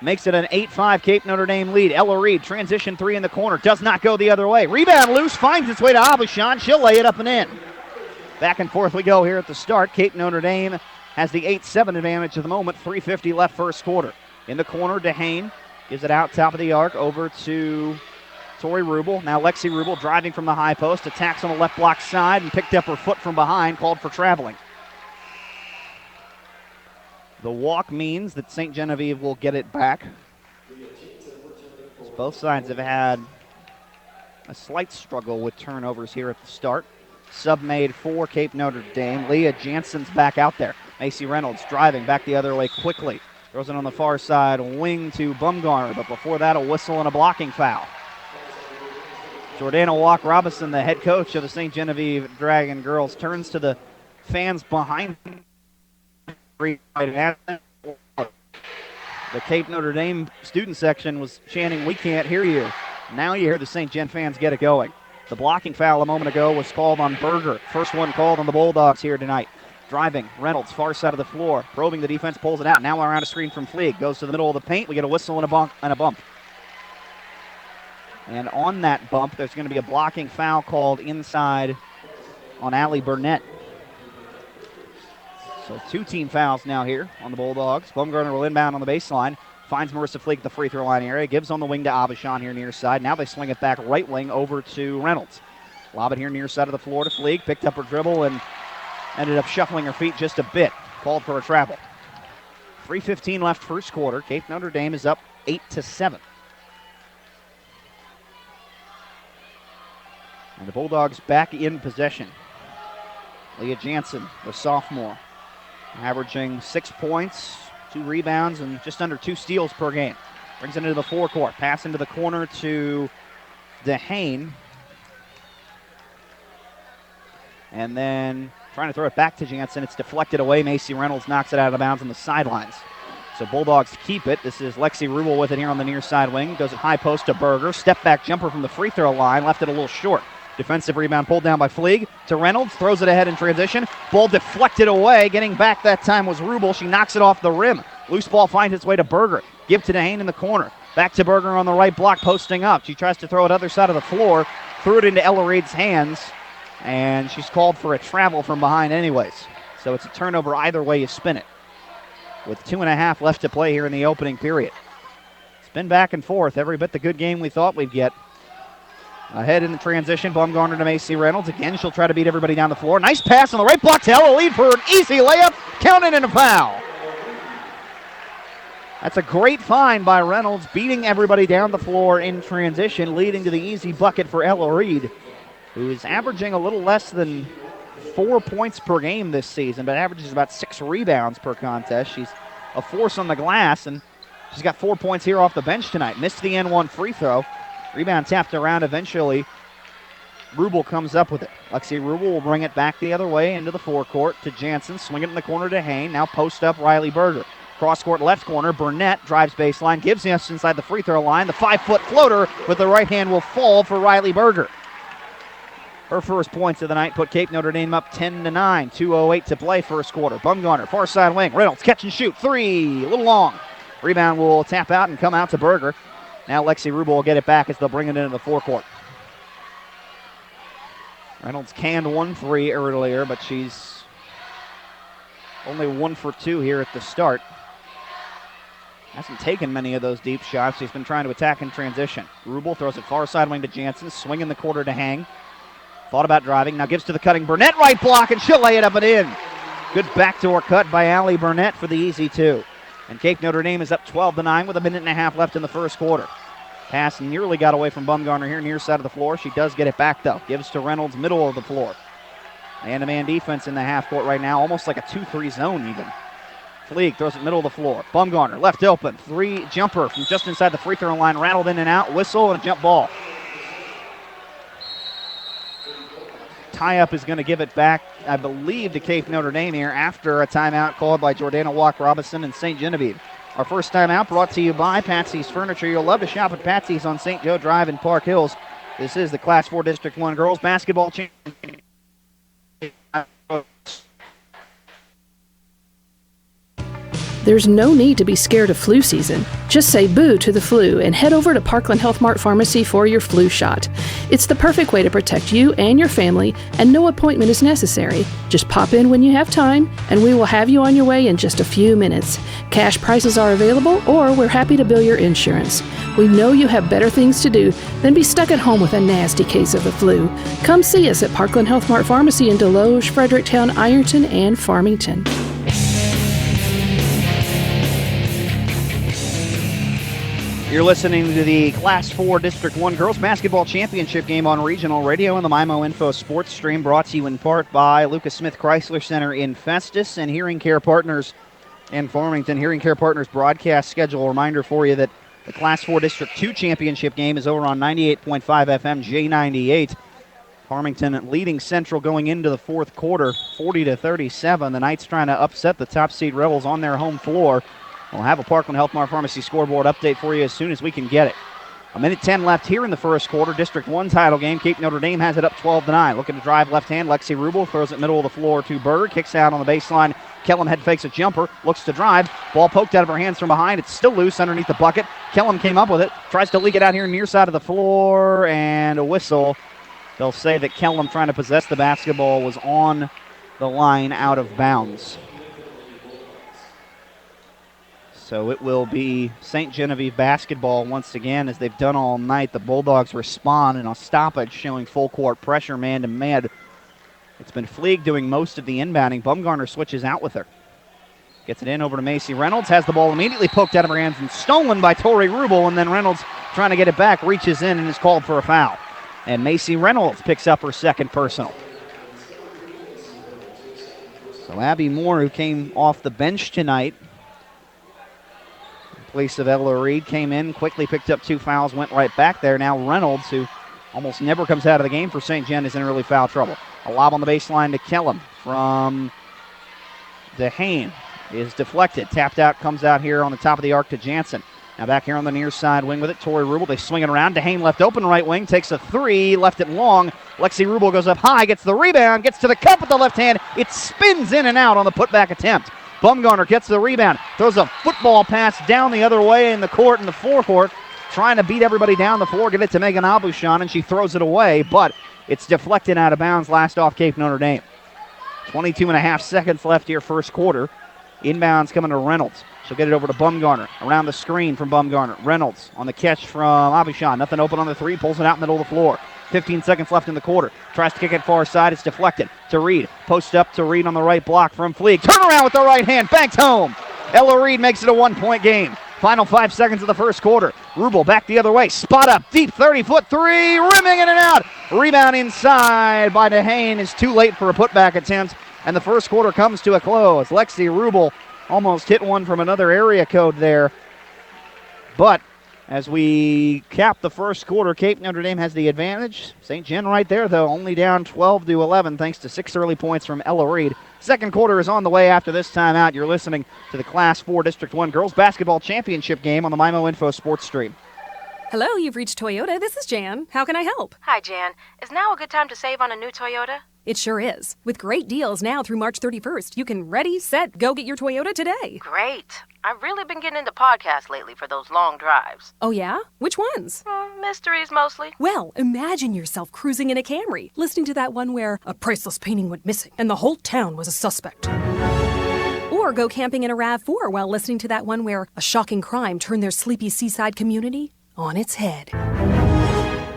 makes it an 8-5 Cape Notre Dame lead. Ella Reed, transition three in the corner. Does not go the other way. Rebound loose, finds its way to Abishan. She'll lay it up and in. Back and forth we go here at the start. Cape Notre Dame has the 8-7 advantage at the moment. 3:50 left first quarter. In the corner, DeHaan gives it out top of the arc over to Tori Rubel. Now Lexi Rubel driving from the high post. Attacks on the left block side and picked up her foot from behind. Called for traveling. The walk means that St. Genevieve will get it back. Both sides have had a slight struggle with turnovers here at the start. Sub made for Cape Notre Dame. Leah Jansen's back out there. Macy Reynolds driving back the other way quickly. Throws it on the far side, wing to Bumgarner, but before that a whistle and a blocking foul. Jordana Walk-Robinson, the head coach of the St. Genevieve Dragon girls, turns to the fans behind him. The Cape Notre Dame student section was chanting, "We can't hear you." Now you hear the St. Gen fans get it going. The blocking foul a moment ago was called on Berger. First one called on the Bulldogs here tonight. Driving, Reynolds, far side of the floor. Probing the defense, pulls it out. Now around a screen from Fleeg. Goes to the middle of the paint. We get a whistle and a bump. And on that bump, there's going to be a blocking foul called inside on Allie Burnett. So 2 team fouls now here on the Bulldogs. Bumgarner will inbound on the baseline. Finds Marissa Fleeg at the free throw line area. Gives on the wing to Abishan here near side. Now they swing it back right wing over to Reynolds. Lob it here near side of the floor to Fleeg. Picked up her dribble and ended up shuffling her feet just a bit. Called for a travel. 3:15 left first quarter. Cape Notre Dame is up 8-7. And the Bulldogs back in possession. Leah Jansen, the sophomore, averaging 6 points, 2 rebounds, and just under 2 steals per game. Brings it into the forecourt. Pass into the corner to DeHaan. And then trying to throw it back to Jansen. It's deflected away. Macy Reynolds knocks it out of bounds on the sidelines. So Bulldogs keep it. This is Lexi Rubel with it here on the near side wing. Goes at high post to Berger. Step back jumper from the free throw line. Left it a little short. Defensive rebound pulled down by Fleeg to Reynolds. Throws it ahead in transition. Ball deflected away. Getting back that time was Rubel. She knocks it off the rim. Loose ball finds its way to Berger. Give to DeHaan in the corner. Back to Berger on the right block, posting up. She tries to throw it other side of the floor. Threw it into Ella Reed's hands. And she's called for a travel from behind anyways. So it's a turnover either way you spin it. With 2.5 left to play here in the opening period. It's been back and forth. Every bit the good game we thought we'd get. Ahead in the transition, Bumgarner to Macy Reynolds. Again, she'll try to beat everybody down the floor. Nice pass on the right block to Ella Reed for an easy layup. Counted in a foul. That's a great find by Reynolds, beating everybody down the floor in transition, leading to the easy bucket for Ella Reed, who is averaging a little less than 4 points per game this season, but averages about 6 rebounds per contest. She's a force on the glass, and she's got 4 points here off the bench tonight. Missed the N1 free throw. Rebound tapped around eventually. Rubel comes up with it. Lexi Rubel will bring it back the other way into the forecourt to Jansen. Swing it in the corner to Hain. Now post up Riley Berger. Cross court left corner. Burnett drives baseline. Gives us inside the free throw line. The 5-foot floater with the right hand will fall for Riley Berger. Her first points of the night put Cape Notre Dame up 10-9. 2:08 to play first quarter. Bumgarner, far side wing. Reynolds catch and shoot. 3, a little long. Rebound will tap out and come out to Berger. Now Lexi Rubel will get it back as they'll bring it into the forecourt. Reynolds canned 1 3 earlier, but she's only 1 for 2 here at the start. Hasn't taken many of those deep shots. She's been trying to attack in transition. Rubel throws it far side wing to Jansen. Swing in the quarter to Hang. Thought about driving. Now gives to the cutting Burnett. Right block, and she'll lay it up and in. Good backdoor cut by Allie Burnett for the easy 2. And Cape Notre Dame is up 12-9 with 1.5 minutes left in the first quarter. Pass nearly got away from Bumgarner here near side of the floor. She does get it back, though. Gives to Reynolds, middle of the floor. Man-to-man defense in the half court right now, almost like a 2-3 zone even. Fleeg throws it middle of the floor. Bumgarner left open. 3 jumper from just inside the free throw line. Rattled in and out. Whistle and a jump ball. Tie-up is going to give it back, I believe, to Cape Notre Dame here after a timeout called by Jordana Walk-Robinson and St. Genevieve. Our first timeout brought to you by Patsy's Furniture. You'll love to shop at Patsy's on St. Joe Drive in Park Hills. This is the Class 4 District 1 Girls Basketball Championship. There's no need to be scared of flu season. Just say boo to the flu and head over to Parkland Health Mart Pharmacy for your flu shot. It's the perfect way to protect you and your family, and no appointment is necessary. Just pop in when you have time, and we will have you on your way in just a few minutes. Cash prices are available, or we're happy to bill your insurance. We know you have better things to do than be stuck at home with a nasty case of the flu. Come see us at Parkland Health Mart Pharmacy in Deloge, Fredericktown, Ironton, and Farmington. You're listening to the Class 4 District 1 Girls Basketball Championship game on regional radio and the MyMo Info Sports Stream, brought to you in part by Lucas Smith Chrysler Center in Festus and Hearing Care Partners in Farmington. Hearing Care Partners broadcast schedule. Reminder for you that the Class 4 District 2 Championship game is over on 98.5 FM J98. Farmington leading Central going into the fourth quarter, 40-37. The Knights trying to upset the top seed Rebels on their home floor. We'll have a Parkland Health Mart Pharmacy scoreboard update for you as soon as we can get it. 1:10 left here in the first quarter. District 1 title game. Cape Notre Dame has it up 12-9. Looking to drive left hand. Lexi Rubel throws it middle of the floor to Berger. Kicks out on the baseline. Kellum head fakes a jumper. Looks to drive. Ball poked out of her hands from behind. It's still loose underneath the bucket. Kellum came up with it. Tries to leak it out here near side of the floor. And a whistle. They'll say that Kellum trying to possess the basketball was on the line out of bounds. So it will be St. Genevieve basketball once again, as they've done all night. The Bulldogs respond in a stoppage, showing full court pressure man to man. It's been Fleeg doing most of the inbounding. Bumgarner switches out with her. Gets it in over to Macy Reynolds. Has the ball immediately poked out of her hands and stolen by Tori Rubel. And then Reynolds, trying to get it back, reaches in and is called for a foul. And Macy Reynolds picks up her second personal. So Abby Moore, who came off the bench tonight, place of Ella Reed, came in, quickly picked up 2 fouls, went right back there. Now Reynolds, who almost never comes out of the game for St. Gen, is in early foul trouble. A lob on the baseline to Kellum from DeHane is deflected. Tapped out, comes out here on the top of the arc to Jansen. Now back here on the near side wing with it, Tori Rubel. They swing it around. DeHane left open right wing, takes a 3, left it long. Lexi Rubel goes up high, gets the rebound, gets to the cup with the left hand. It spins in and out on the putback attempt. Bumgarner gets the rebound, throws a football pass down the other way in the court, in the forecourt, trying to beat everybody down the floor, get it to Megan Abushan, and she throws it away, but it's deflected out of bounds, last off Cape Notre Dame. 22.5 seconds left here, first quarter. Inbounds coming to Reynolds. She'll get it over to Bumgarner. Around the screen from Bumgarner. Reynolds on the catch from Abushan. Nothing open on the 3, pulls it out middle of the floor. 15 seconds left in the quarter. Tries to kick it far side. It's deflected to Reed. Post up to Reed on the right block from Fleeg. Turn around with the right hand. Banked home. Ella Reed makes it a 1-point game. Final 5 seconds of the first quarter. Rubel back the other way. Spot up. Deep 30-foot 3. Rimming in and out. Rebound inside by DeHane is too late for a putback attempt. And the first quarter comes to a close. Lexi Rubel almost hit one from another area code there. But as we cap the first quarter, Cape Notre Dame has the advantage. St. Gen right there, though, only down 12-11 thanks to 6 early points from Ella Reed. Second quarter is on the way after this timeout. You're listening to the Class 4 District 1 Girls Basketball Championship game on the MyMo Info Sports Stream. Hello, you've reached Toyota. This is Jan. How can I help? Hi, Jan. Is now a good time to save on a new Toyota? It sure is. With great deals now through March 31st, you can ready, set, go get your Toyota today. Great. I've really been getting into podcasts lately for those long drives. Oh, yeah? Which ones? Mysteries, mostly. Well, imagine yourself cruising in a Camry, listening to that one where a priceless painting went missing and the whole town was a suspect. Or go camping in a RAV4 while listening to that one where a shocking crime turned their sleepy seaside community on its head.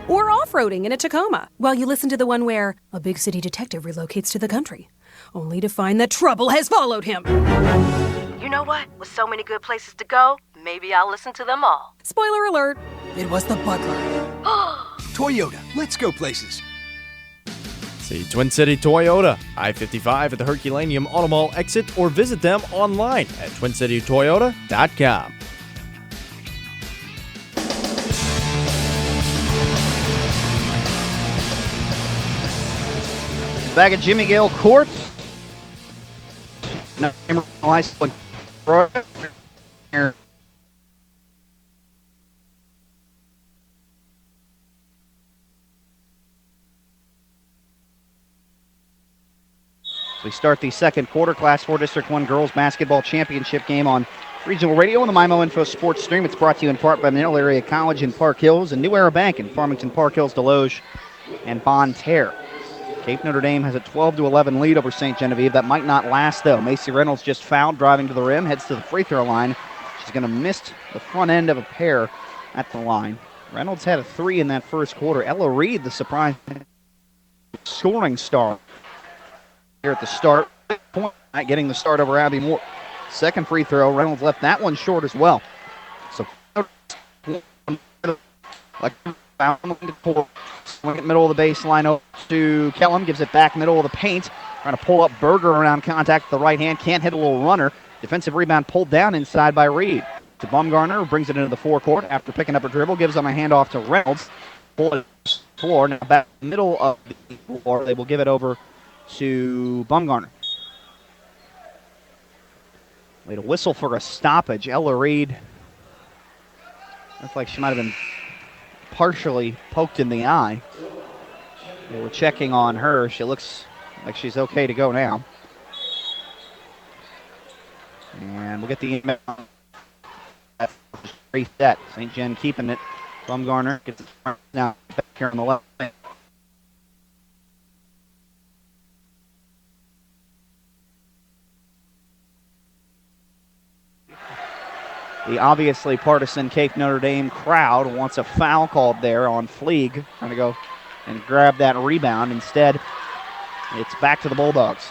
Or off-roading in a Tacoma while you listen to the one where a big city detective relocates to the country, only to find that trouble has followed him. You know what? With so many good places to go, maybe I'll listen to them all. Spoiler alert, it was the butler. Toyota, let's go places. See Twin City Toyota, I-55 at the Herculaneum Auto Mall exit, or visit them online at twincitytoyota.com. Back at Jimmy Gale Court. High School. We start the second quarter, Class 4 District 1 Girls Basketball Championship game on regional radio on the MyMO Info Sports Stream. It's brought to you in part by Mineral Area College in Park Hills and New Era Bank in Farmington, Park Hills, Deloge, and Bonne Terre. Cape Notre Dame has a 12-11 lead over St. Genevieve. That might not last, though. Macy Reynolds just fouled, driving to the rim, heads to the free throw line. She's going to miss the front end of a pair at the line. Reynolds had a 3 in that first quarter. Ella Reed, the surprise scoring star here at the start. Point, getting the start over Abby Moore. Second free throw, Reynolds left that one short as well. So, like, swing it middle of the baseline over to Kellum, gives it back middle of the paint. Trying to pull up Berger around contact with the right hand, can't hit a little runner. Defensive rebound pulled down inside by Reed. To Bumgarner, brings it into the forecourt after picking up a dribble, gives him a handoff to Reynolds. Pull it to the floor, now back middle of the floor. They will give it over to Bumgarner. Wait, a whistle for a stoppage. Ella Reed looks like she might have been partially poked in the eye. They were checking on her. She looks like she's okay to go now. And we'll get the email. Reset. St. Gen keeping it. Bumgarner gets it now back here on the left. The obviously partisan Cape Notre Dame crowd wants a foul called there on Fleeg, trying to go and grab that rebound. Instead, it's back to the Bulldogs.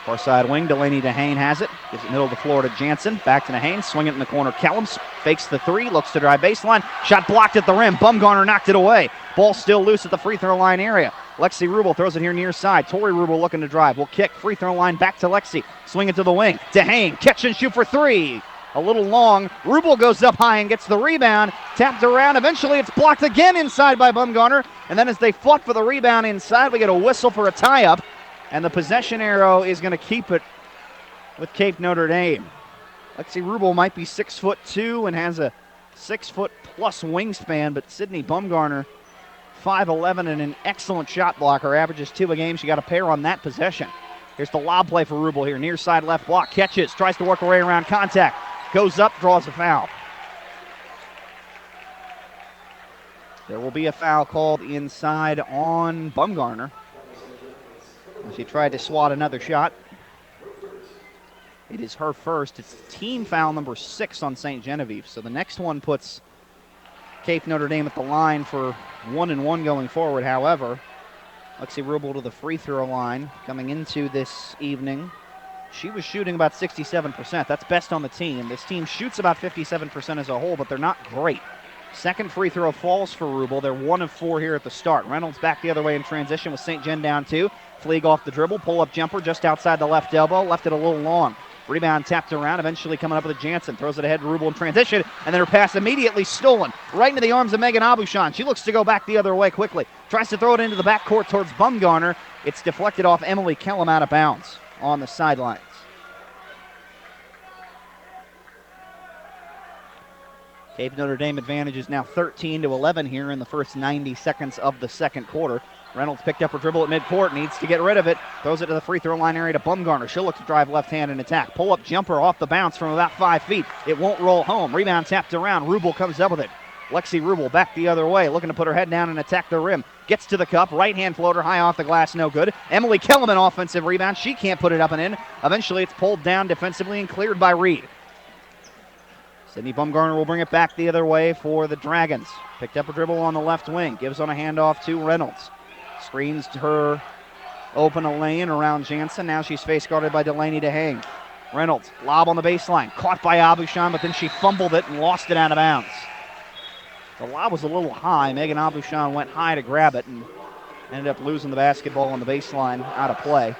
Far side wing, Delaney DeHane has it. Gives it middle of the floor to Jansen. Back to DeHane, swing it in the corner. Kellum fakes the 3, looks to drive baseline. Shot blocked at the rim. Bumgarner knocked it away. Ball still loose at the free throw line area. Lexi Rubel throws it here near side. Tori Rubel looking to drive. Will kick. Free throw line back to Lexi. Swing it to the wing. DeHane, catch and shoot for 3. A little long. Rubel goes up high and gets the rebound. Tapped around. Eventually it's blocked again inside by Bumgarner. And then as they fought for the rebound inside, we get a whistle for a tie-up. And the possession arrow is going to keep it with Cape Notre Dame. Lexi Rubel might be 6'2" and has a 6-foot+ wingspan, but Sydney Bumgarner, 5'11" and an excellent shot blocker, averages 2 a game. She got a pair on that possession. Here's the lob play for Rubel here, near side left block, catches, tries to work her way around contact, goes up, draws a foul. There will be a foul called inside on Bumgarner. She tried to swat another shot. It is her first. It's team foul number 6 on St. Genevieve. So the next one puts Cape Notre Dame at the line for 1-1 going forward. However, Lexi Rubel to the free throw line coming into this evening. She was shooting about 67%. That's best on the team. This team shoots about 57% as a whole, but they're not great. Second free throw falls for Rubel. They're 1 of 4 here at the start. Reynolds back the other way in transition with St. Gen down 2. Fleeg off the dribble, pull-up jumper just outside the left elbow, left it a little long. Rebound tapped around, eventually coming up with a Jansen. Throws it ahead to Rubel in transition, and then her pass immediately stolen. Right into the arms of Megan Abushan. She looks to go back the other way quickly. Tries to throw it into the backcourt towards Bumgarner. It's deflected off Emily Kellum out of bounds on the sidelines. Cape Notre Dame advantage is now 13-11 here in the first 90 seconds of the second quarter. Reynolds picked up her dribble at midcourt, needs to get rid of it. Throws it to the free throw line area to Bumgarner. She'll look to drive left hand and attack. Pull-up jumper off the bounce from about 5 feet. It won't roll home. Rebound tapped around. Rubel comes up with it. Lexi Rubel back the other way, looking to put her head down and attack the rim. Gets to the cup, right-hand floater high off the glass, no good. Emily Kellum, an offensive rebound. She can't put it up and in. Eventually it's pulled down defensively and cleared by Reed. Sydney Bumgarner will bring it back the other way for the Dragons. Picked up a dribble on the left wing. Gives on a handoff to Reynolds. Screens her open a lane around Jansen. Now she's face guarded by Delaney DeHane. Reynolds, lob on the baseline. Caught by Abushan, but then she fumbled it and lost it out of bounds. The lob was a little high. Megan Abushan went high to grab it and ended up losing the basketball on the baseline out of play.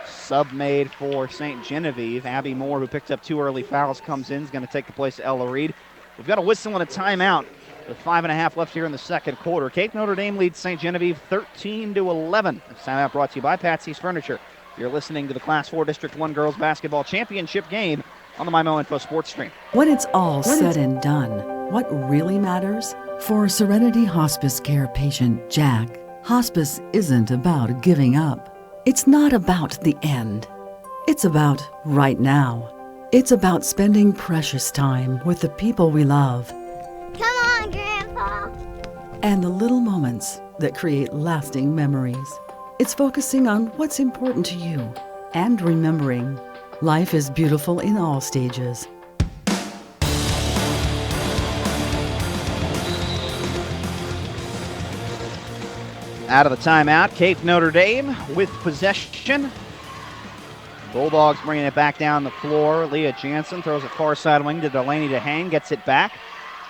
Sub made for St. Genevieve. Abby Moore, who picked up 2 early fouls, comes in. Is going to take the place of Ella Reed. We've got a whistle and a timeout with 5.5 left here in the second quarter. Cape Notre Dame leads St. Genevieve 13-11. This timeout brought to you by Patsy's Furniture. You're listening to the Class 4 District 1 Girls Basketball Championship game on the MyMO Sports Stream. When it's all said and done, what really matters? For Serenity Hospice Care patient Jack, hospice isn't about giving up. It's not about the end. It's about right now. It's about spending precious time with the people we love. Come on, Grandpa! And the little moments that create lasting memories. It's focusing on what's important to you and remembering life is beautiful in all stages. Out of the timeout, Cape Notre Dame with possession. Bulldogs bringing it back down the floor. Leah Jansen throws it far side wing to Delaney DeHane, gets it back.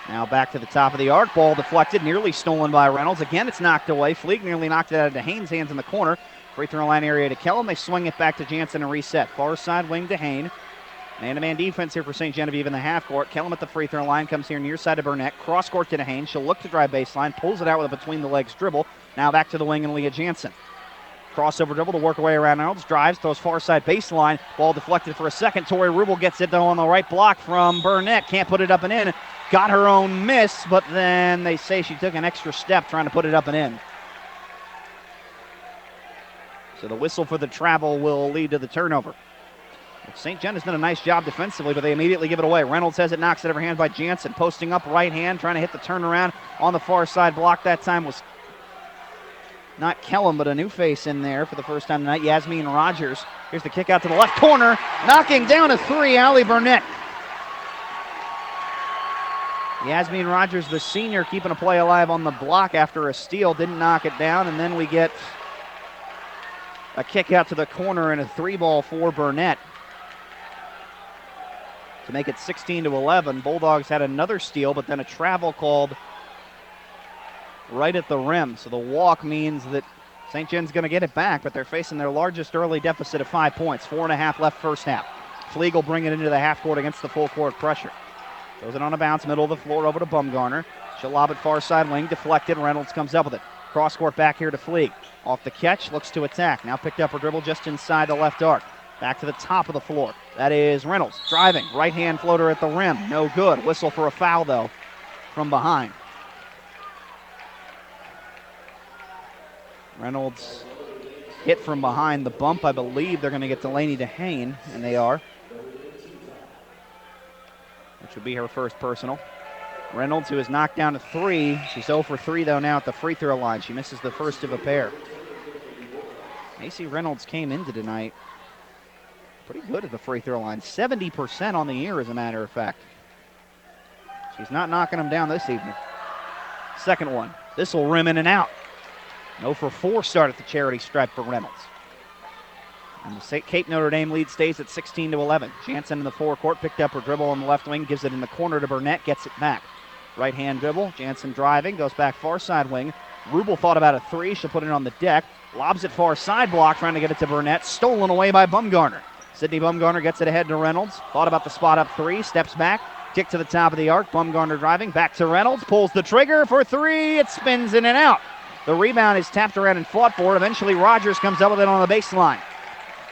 Now back to the top of the arc. Ball deflected, nearly stolen by Reynolds. Again, it's knocked away. Fleek nearly knocked it out of DeHane's hands in the corner. Free throw line area to Kellum. They swing it back to Jansen and reset. Far side wing to DeHane. Man-to-man defense here for St. Genevieve in the half court. Kellum at the free throw line, comes here near side to Burnett. Cross court to DeHane. She'll look to drive baseline, pulls it out with a between the legs dribble. Now back to the wing and Leah Jansen. Crossover dribble to work away around Reynolds. Drives, throws far side baseline. Ball deflected for a second. Tori Rubel gets it though on the right block from Burnett. Can't put it up and in. Got her own miss, but then they say she took an extra step trying to put it up and in. So the whistle for the travel will lead to the turnover. St. John has done a nice job defensively, but they immediately give it away. Reynolds has it, knocks it out of her hand by Jansen. Posting up right hand, trying to hit the turnaround on the far side block. That time was not Kellum, but a new face in there for the first time tonight, Yasmin Rogers. Here's the kick out to the left corner. Knocking down a three, Allie Burnett. Yasmin Rogers, the senior, keeping a play alive on the block after a steal. Didn't knock it down, and then we get a kick out to the corner and a three ball for Burnett to make it 16-11. Bulldogs had another steal, but then a travel called right at the rim. So the walk means that St. John's going to get it back, but they're facing their largest early deficit of 5 points. 4.5 left first half. Fleeg will bring it into the half court against the full court pressure. Throws it on a bounce, middle of the floor over to Bumgarner. She'll lob it far side wing, deflected. Reynolds comes up with it. Cross court back here to Fleeg. Off the catch, looks to attack. Now picked up her dribble just inside the left arc. Back to the top of the floor. That is Reynolds driving. Right hand floater at the rim. No good. Whistle for a foul, though, from behind. Reynolds hit from behind the bump. I believe they're going to get Delaney DeHane, and they are, which would be her first personal. Reynolds, who is knocked down to three. She's 0 for 3, though, now at the free throw line. She misses the first of a pair. Macy Reynolds came into tonight pretty good at the free throw line. 70% on the year, as a matter of fact. She's not knocking them down this evening. Second one. This will rim in and out. 0 for 4 start at the charity stripe for Reynolds. And the Cape Notre Dame lead stays at 16-11. Jansen in the forecourt, picked up her dribble on the left wing, gives it in the corner to Burnett, gets it back. Right hand dribble, Jansen driving, goes back far side wing. Rubel thought about a three, she'll put it on the deck. Lobs it far side block, trying to get it to Burnett. Stolen away by Bumgarner. Sydney Bumgarner gets it ahead to Reynolds. Thought about the spot up three, steps back. Kick to the top of the arc. Bumgarner driving, back to Reynolds. Pulls the trigger for three. It spins in and out. The rebound is tapped around and fought for. Eventually Rogers comes up with it on the baseline.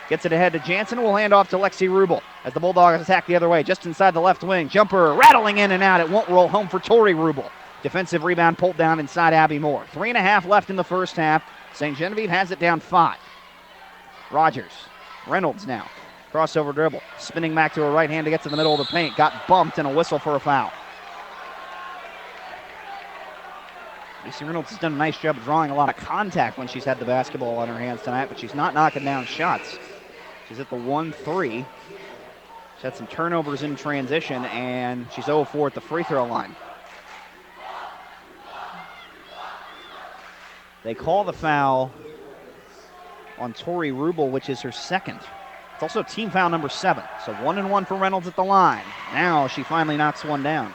Gets it ahead to Jansen. Will hand off to Lexi Rubel as the Bulldogs attack the other way, just inside the left wing. Jumper rattling in and out. It won't roll home for Tori Rubel. Defensive rebound pulled down inside Abby Moore. 3.5 left in the first half. St. Genevieve has it down 5. Rogers. Reynolds now. Crossover dribble. Spinning back to her right hand to get to the middle of the paint. Got bumped and a whistle for a foul. Macy Reynolds has done a nice job of drawing a lot of contact when she's had the basketball on her hands tonight, but she's not knocking down shots. She's at the 1-3. She's had some turnovers in transition, and she's 0-4 at the free throw line. They call the foul on Tori Rubel, which is her second. It's also team foul number 7. So 1-1 for Reynolds at the line. Now she finally knocks one down.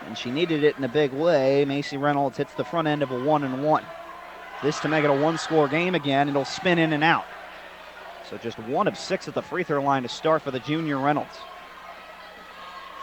And she needed it in a big way. Macy Reynolds hits the front end of a 1-1. This to make it a one-score game again. It'll spin in and out. So just 1 of 6 at the free throw line to start for the junior Reynolds.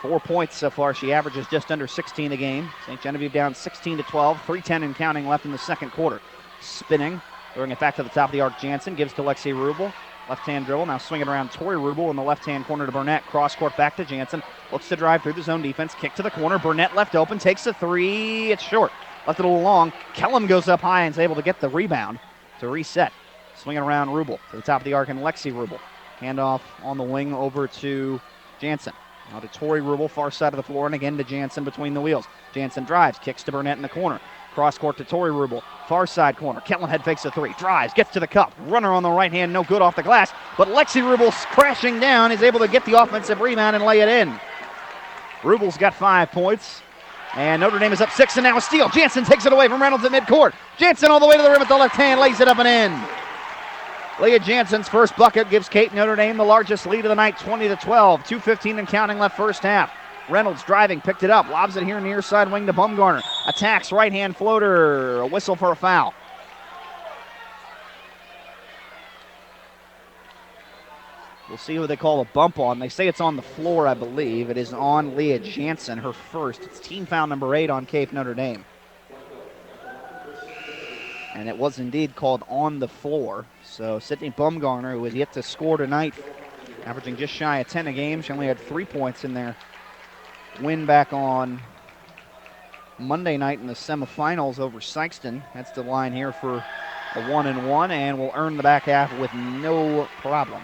4 points so far. She averages just under 16 a game. St. Genevieve down 16-12, 3:10 and counting left in the second quarter. Spinning, throwing it back to the top of the arc. Jansen gives to Lexi Rubel. Left-hand dribble, now swinging around Tori Rubel in the left-hand corner to Burnett. Cross-court back to Jansen. Looks to drive through the zone defense. Kick to the corner. Burnett left open, takes a three. It's short. Left it a little long. Kellum goes up high and is able to get the rebound to reset. Swinging around Rubel to the top of the arc and Lexi Rubel. Handoff on the wing over to Jansen. Now to Tori Rubel, far side of the floor, and again to Jansen between the wheels. Jansen drives, kicks to Burnett in the corner. Cross court to Tori Rubel, far side corner. Kellum head fakes a three, drives, gets to the cup. Runner on the right hand, no good off the glass. But Lexi Rubel crashing down is able to get the offensive rebound and lay it in. Rubel's got 5 points. And Notre Dame is up 6 and now a steal. Jansen takes it away from Reynolds at midcourt. Jansen all the way to the rim at the left hand, lays it up and in. Leah Jansen's first bucket gives Cape Notre Dame the largest lead of the night, 20-12. 2:15 and counting left first half. Reynolds driving, picked it up, lobs it here near side wing to Bumgarner. Attacks, right-hand floater, a whistle for a foul. We'll see who they call a bump on. They say it's on the floor, I believe. It is on Leah Jansen, her first. It's team foul number 8 on Cape Notre Dame. And it was indeed called on the floor. So Sydney Bumgarner, who has yet to score tonight, averaging just shy of 10 a game. She only had 3 points in their win back on Monday night in the semifinals over Sykeston. That's the line here for a 1-1, and will earn the back half with no problem.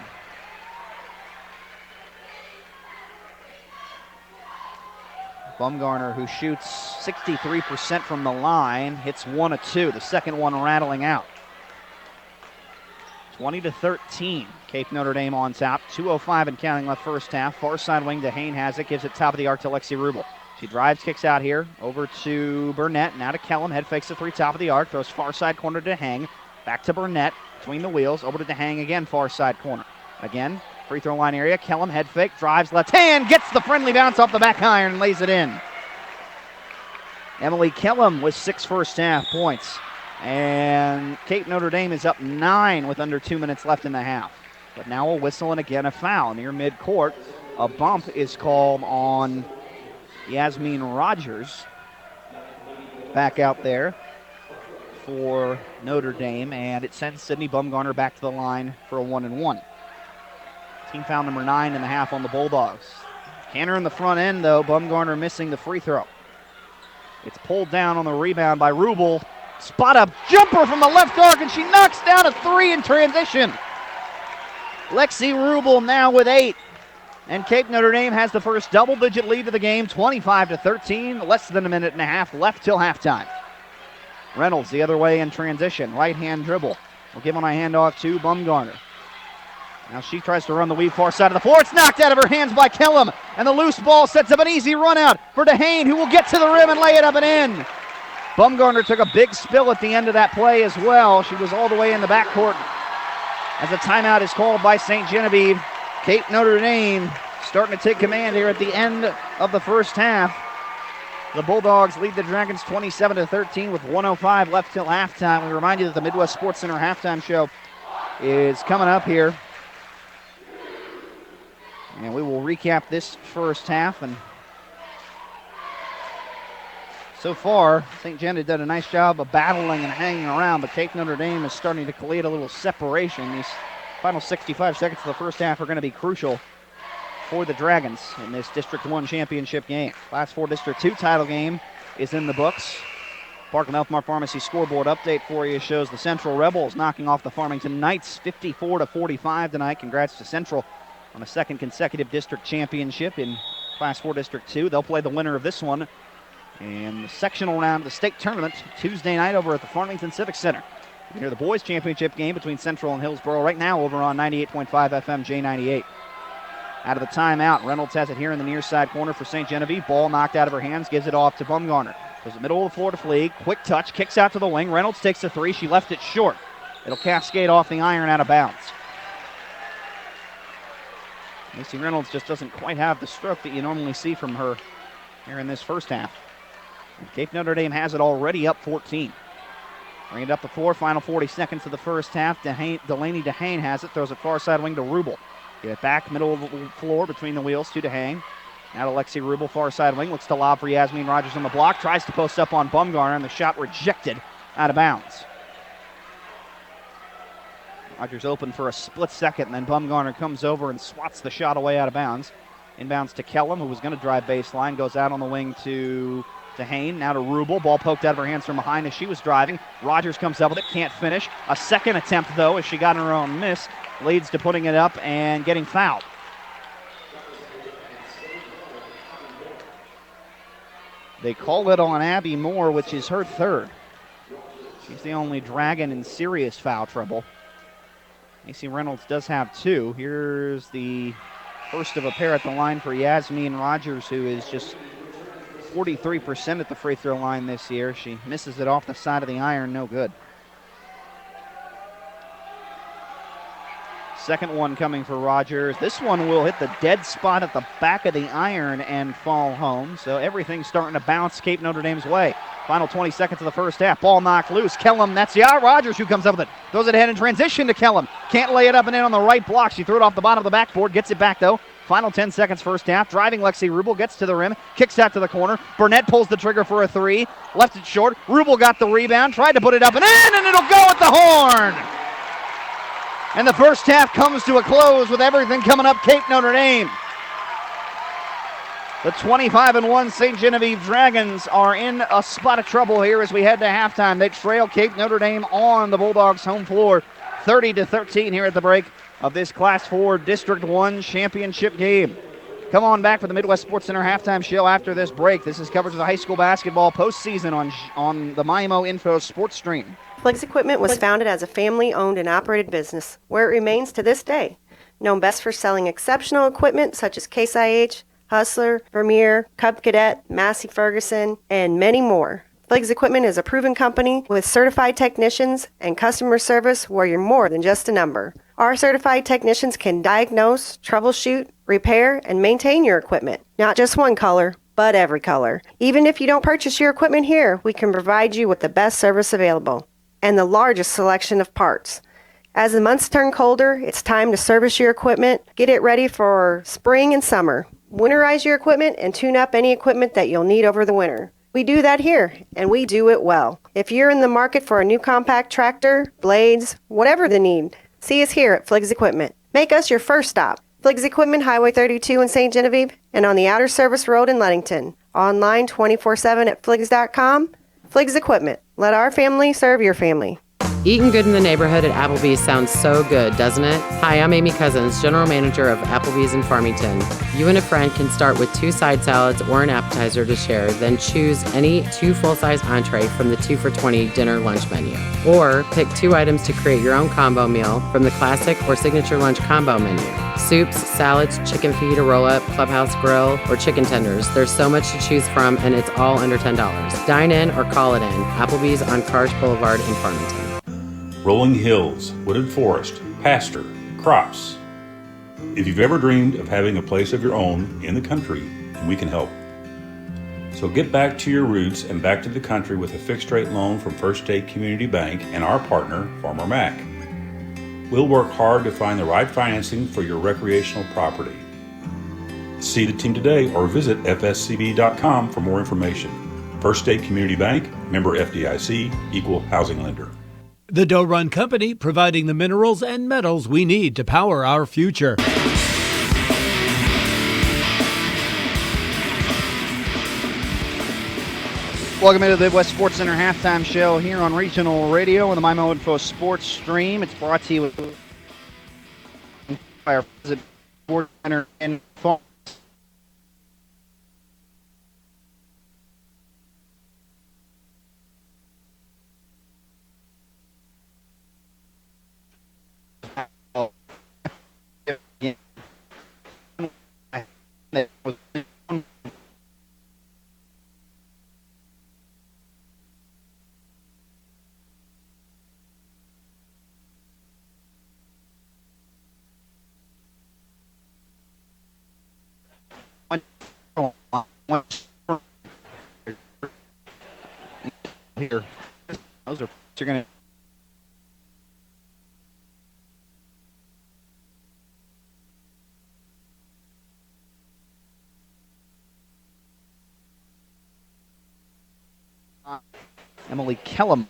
Bumgarner, who shoots 63% from the line, hits 1 of 2, the second one rattling out. 20-13, Cape Notre Dame on top. 2:05 and counting left first half. Far side wing to Hain has it, gives it top of the arc to Lexi Rubel. She drives, kicks out here, over to Burnett, now to Kellum, head fakes the three, top of the arc, throws far side corner to Hang, back to Burnett, between the wheels, over to Hang again, far side corner. Again, free throw line area, Kellum head fake, drives left hand, gets the friendly bounce off the back iron and lays it in. Emily Kellum with 6 first half points. And Cape Notre Dame is up 9 with under 2 minutes left in the half. But now a whistle and again a foul near midcourt. A bump is called on Yasmin Rogers back out there for Notre Dame, and it sends Sydney Bumgarner back to the line for a 1-1. Team foul number 9 in the half on the Bulldogs. Canner in the front end, though. Bumgarner missing the free throw. It's pulled down on the rebound by Rubel. Spot up jumper from the left arc, and she knocks down a 3 in transition. Lexi Rubel now with 8. And Cape Notre Dame has the first double-digit lead of the game, 25-13. Less than a minute and a half left till halftime. Reynolds the other way in transition. Right-hand dribble. We'll give on a handoff to Bumgarner. Now she tries to run the weave far side of the floor. It's knocked out of her hands by Kellum. And the loose ball sets up an easy run out for DeHane, who will get to the rim and lay it up and in. Bumgarner took a big spill at the end of that play as well. She was all the way in the backcourt as a timeout is called by St. Genevieve. Cape Notre Dame starting to take command here at the end of the first half. The Bulldogs lead the Dragons 27-13 with 1:05 left till halftime. We remind you that the Midwest Sports Center halftime show is coming up here. And we will recap this first half. And so far, St. Gen has done a nice job of battling and hanging around, but Cape Notre Dame is starting to create a little separation. These final 65 seconds of the first half are going to be crucial for the Dragons in this District 1 championship game. Class 4 District 2 title game is in the books. Parkland Health Mart Pharmacy scoreboard update for you shows the Central Rebels knocking off the Farmington Knights 54-45 tonight. Congrats to Central on a second consecutive district championship in Class 4 District 2. They'll play the winner of this one in the sectional round of the state tournament Tuesday night over at the Farmington Civic Center. You can hear the boys' championship game between Central and Hillsboro right now over on 98.5 FM J98. Out of the timeout, Reynolds has it here in the near side corner for St. Genevieve. Ball knocked out of her hands, gives it off to Bumgarner. Goes the middle of the floor to Fleeg. Quick touch, kicks out to the wing. Reynolds takes a three. She left it short. It'll cascade off the iron out of bounds. Macy Reynolds just doesn't quite have the stroke that you normally see from her here in this first half. Cape Notre Dame has it already up 14. Bring it up the floor, final 40 seconds of the first half. Delaney DeHane has it, throws it far side wing to Rubel. Get it back, middle of the floor between the wheels to DeHane. Now to Lexi Rubel, far side wing, looks to lob for Yasmin Rogers on the block, tries to post up on Bumgarner, and the shot rejected out of bounds. Rogers open for a split second, and then Bumgarner comes over and swats the shot away out of bounds. Inbounds to Kellum, who was going to drive baseline, goes out on the wing to Hain, now to Rubel. Ball poked out of her hands from behind as she was driving. Rogers comes up with it, can't finish. A second attempt, though, as she got her own miss, leads to putting it up and getting fouled. They call it on Abby Moore, which is her third. She's the only Dragon in serious foul trouble. Macy Reynolds does have two. Here's the first of a pair at the line for Yasmin Rogers, who is just 43% at the free throw line this year. She misses it off the side of the iron, no good. Second one coming for Rogers. This one will hit the dead spot at the back of the iron and fall home. So everything's starting to bounce Cape Notre Dame's way. Final 20 seconds of the first half. Ball knocked loose. Kellum, that's Rogers who comes up with it. Throws it ahead in transition to Kellum. Can't lay it up and in on the right block. She threw it off the bottom of the backboard. Gets it back, though. Final 10 seconds first half. Driving Lexi Rubel. Gets to the rim. Kicks out to the corner. Burnett pulls the trigger for a three. Left it short. Rubel got the rebound. Tried to put it up and in, and it'll go at the horn. And the first half comes to a close with everything coming up Cape Notre Dame. The 25-1 St. Genevieve Dragons are in a spot of trouble here as we head to halftime. They trail Cape Notre Dame on the Bulldogs' home floor, 30-13 here at the break of this Class 4 District 1 championship game. Come on back for the Midwest Sports Center halftime show after this break. This is coverage of the high school basketball postseason on the MyMO Info Sports Stream. Flex Equipment was founded as a family-owned and operated business, where it remains to this day. Known best for selling exceptional equipment such as Case IH, Hustler, Vermeer, Cub Cadet, Massey Ferguson, and many more. Flex Equipment is a proven company with certified technicians and customer service where you're more than just a number. Our certified technicians can diagnose, troubleshoot, repair, and maintain your equipment. Not just one color, but every color. Even if you don't purchase your equipment here, we can provide you with the best service available and the largest selection of parts. As the months turn colder, it's time to service your equipment, get it ready for spring and summer. Winterize your equipment and tune up any equipment that you'll need over the winter. We do that here, and we do it well. If you're in the market for a new compact tractor, blades, whatever the need, see us here at Fliggs Equipment. Make us your first stop. Fliggs Equipment, Highway 32 in St. Genevieve, and on the Outer Service Road in Ludington. Online 24/7 at fliggs.com. Fliggs Equipment. Let our family serve your family. Eating good in the neighborhood at Applebee's sounds so good, doesn't it? Hi, I'm Amy Cousins, General Manager of Applebee's in Farmington. You and a friend can start with 2 side salads or an appetizer to share, then choose any 2 full-size entree from the 2 for $20 dinner lunch menu. Or pick 2 items to create your own combo meal from the classic or signature lunch combo menu. Soups, salads, chicken feet, a roll-up, clubhouse grill, or chicken tenders. There's so much to choose from, and it's all under $10. Dine in or call it in. Applebee's on Karsh Boulevard in Farmington. Rolling hills, wooded forest, pasture, crops. If you've ever dreamed of having a place of your own in the country, we can help. So get back to your roots and back to the country with a fixed rate loan from First State Community Bank and our partner, Farmer Mac. We'll work hard to find the right financing for your recreational property. See the team today or visit fscb.com for more information. First State Community Bank, member FDIC, equal housing lender. The Doe Run Company, providing the minerals and metals we need to power our future. Welcome into the Midwest Sports Center halftime show here on Regional Radio and the MyMO Info Sports Stream. It's brought to you by our President Sports Center and phone. Here, those are you're going to. Emily Kellum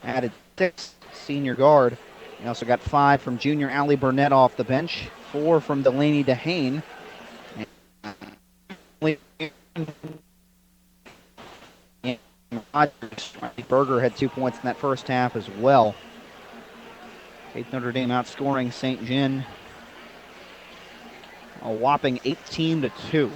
added 6, senior guard. We also got 5 from junior Allie Burnett off the bench, 4 from Delaney DeHane. Berger had 2 points in that first half as well. Cape Notre Dame outscoring St. John a whopping 18-2.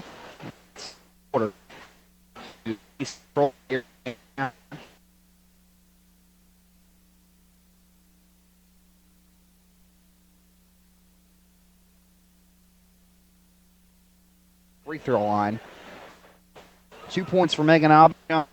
Free throw line. 2 points for Megan Albion.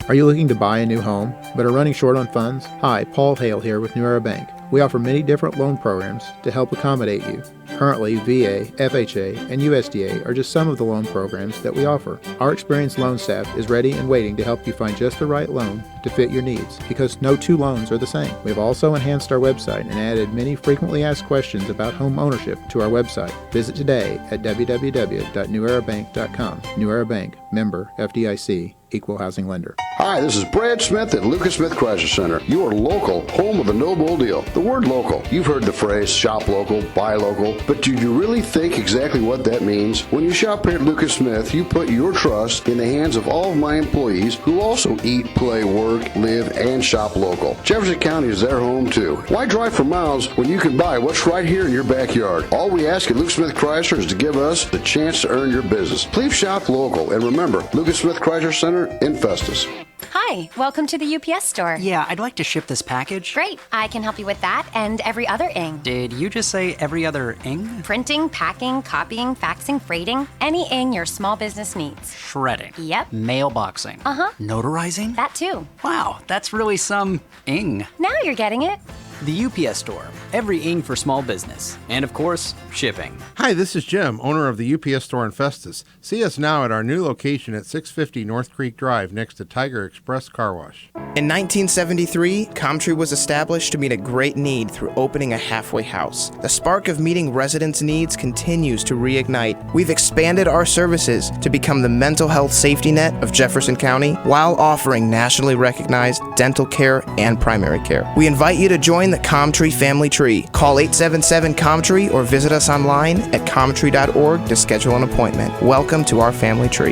Are you looking to buy a new home, but are running short on funds? Hi, Paul Hale here with New Era Bank. We offer many different loan programs to help accommodate you. Currently, VA, FHA, and USDA are just some of the loan programs that we offer. Our experienced loan staff is ready and waiting to help you find just the right loan to fit your needs, because no two loans are the same. We've also enhanced our website and added many frequently asked questions about home ownership to our website. Visit today at www.newerabank.com. New Era Bank, member FDIC, equal housing lender. Hi, this is Brad Smith at Lucas Smith Chrysler Center, your local home of the no bull deal. The word local, you've heard the phrase shop local, buy local, but do you really think exactly what that means? When you shop here at Lucas Smith, you put your trust in the hands of all of my employees who also eat, play, work, live, and shop local. Jefferson County is their home too. Why drive for miles when you can buy what's right here in your backyard? All we ask at Lucas Smith Chrysler is to give us the chance to earn your business. Please shop local, and remember, Lucas Smith Chrysler Center in Festus. Hi, welcome to the UPS store. Yeah, I'd like to ship this package. Great, I can help you with that and every other ing. Did you just say every other ing? Printing, packing, copying, faxing, freighting, any ing your small business needs. Shredding. Yep. Mailboxing. Uh-huh. Notarizing? That too. Wow, that's really some ing. Now you're getting it. The UPS store. Every ing for small business. And of course, shipping. Hi, this is Jim, owner of the UPS store in Festus. See us now at our new location at 650 North Creek Drive next to Tiger Express Car Wash. In 1973, Comtree was established to meet a great need through opening a halfway house. The spark of meeting residents' needs continues to reignite. We've expanded our services to become the mental health safety net of Jefferson County while offering nationally recognized dental care and primary care. We invite you to join the Comtree family tree. Call 877-COMTREE or visit us online at comtree.org to schedule an appointment. Welcome to our family tree.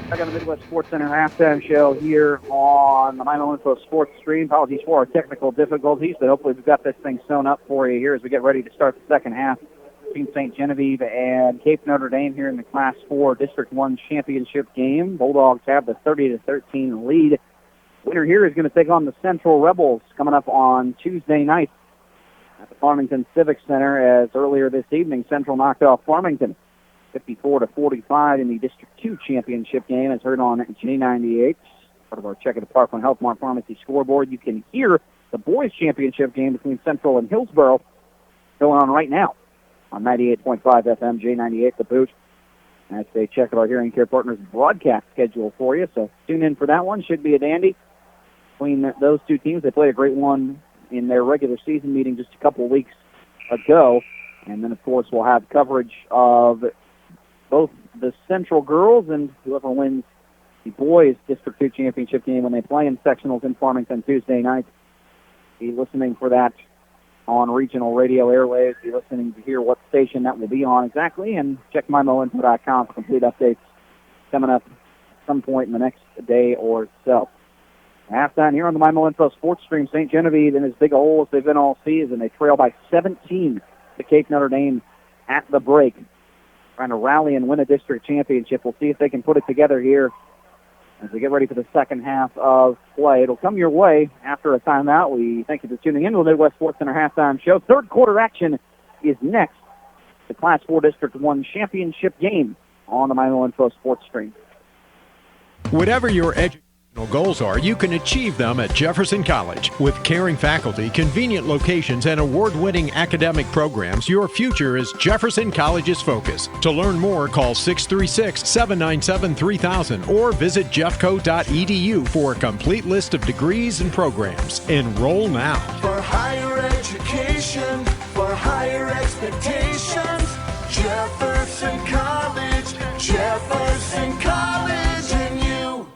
Back on the Midwest Sports Center halftime show here on the MYMOINFOSPORTSTREAM. Apologies for our technical difficulties, but hopefully we've got this thing sewn up for you here as we get ready to start the second half between St. Genevieve and Cape Notre Dame here in the Class 4 District 1 championship game. Bulldogs have the 30-13 lead. Winner here is going to take on the Central Rebels coming up on Tuesday night at the Farmington Civic Center, as earlier this evening Central knocked off Farmington 54-45 in the District 2 championship game, as heard on J98. Part of our Check of the Parkland Health Mart Pharmacy scoreboard. You can hear the boys championship game between Central and Hillsboro going on right now on 98.5 FM, J98 The Boot. That's a check of our Hearing Care Partners broadcast schedule for you, so tune in for that one. Should be a dandy between those two teams. They played a great one in their regular season meeting just a couple weeks ago. And then, of course, we'll have coverage of both the Central girls and whoever wins the boys District 2 championship game when they play in sectionals in Farmington Tuesday night. Be listening for that on regional radio airwaves. Be listening to hear what station that will be on exactly, and check MyMoInfo.com for complete updates coming up at some point in the next day or so. Halftime here on the MyMoInfo Sports Stream. St. Genevieve in as big a hole as they've been all season. They trail by 17 to Cape Notre Dame at the break, trying to rally and win a district championship. We'll see if they can put it together here as we get ready for the second half of play. It'll come your way after a timeout. We thank you for tuning in to the Midwest Sports Center halftime show. Third quarter action is next. The Class 4 District 1 championship game on the MyMoInfo Sports Stream. Whatever your education. Goals are, you can achieve them at Jefferson College. With caring faculty, convenient locations, and award-winning academic programs, your future is Jefferson College's focus. To learn more, call 636-797-3000 or visit jeffco.edu for a complete list of degrees and programs. Enroll now. For higher education, for higher expectations, Jefferson College, Jefferson College, and you.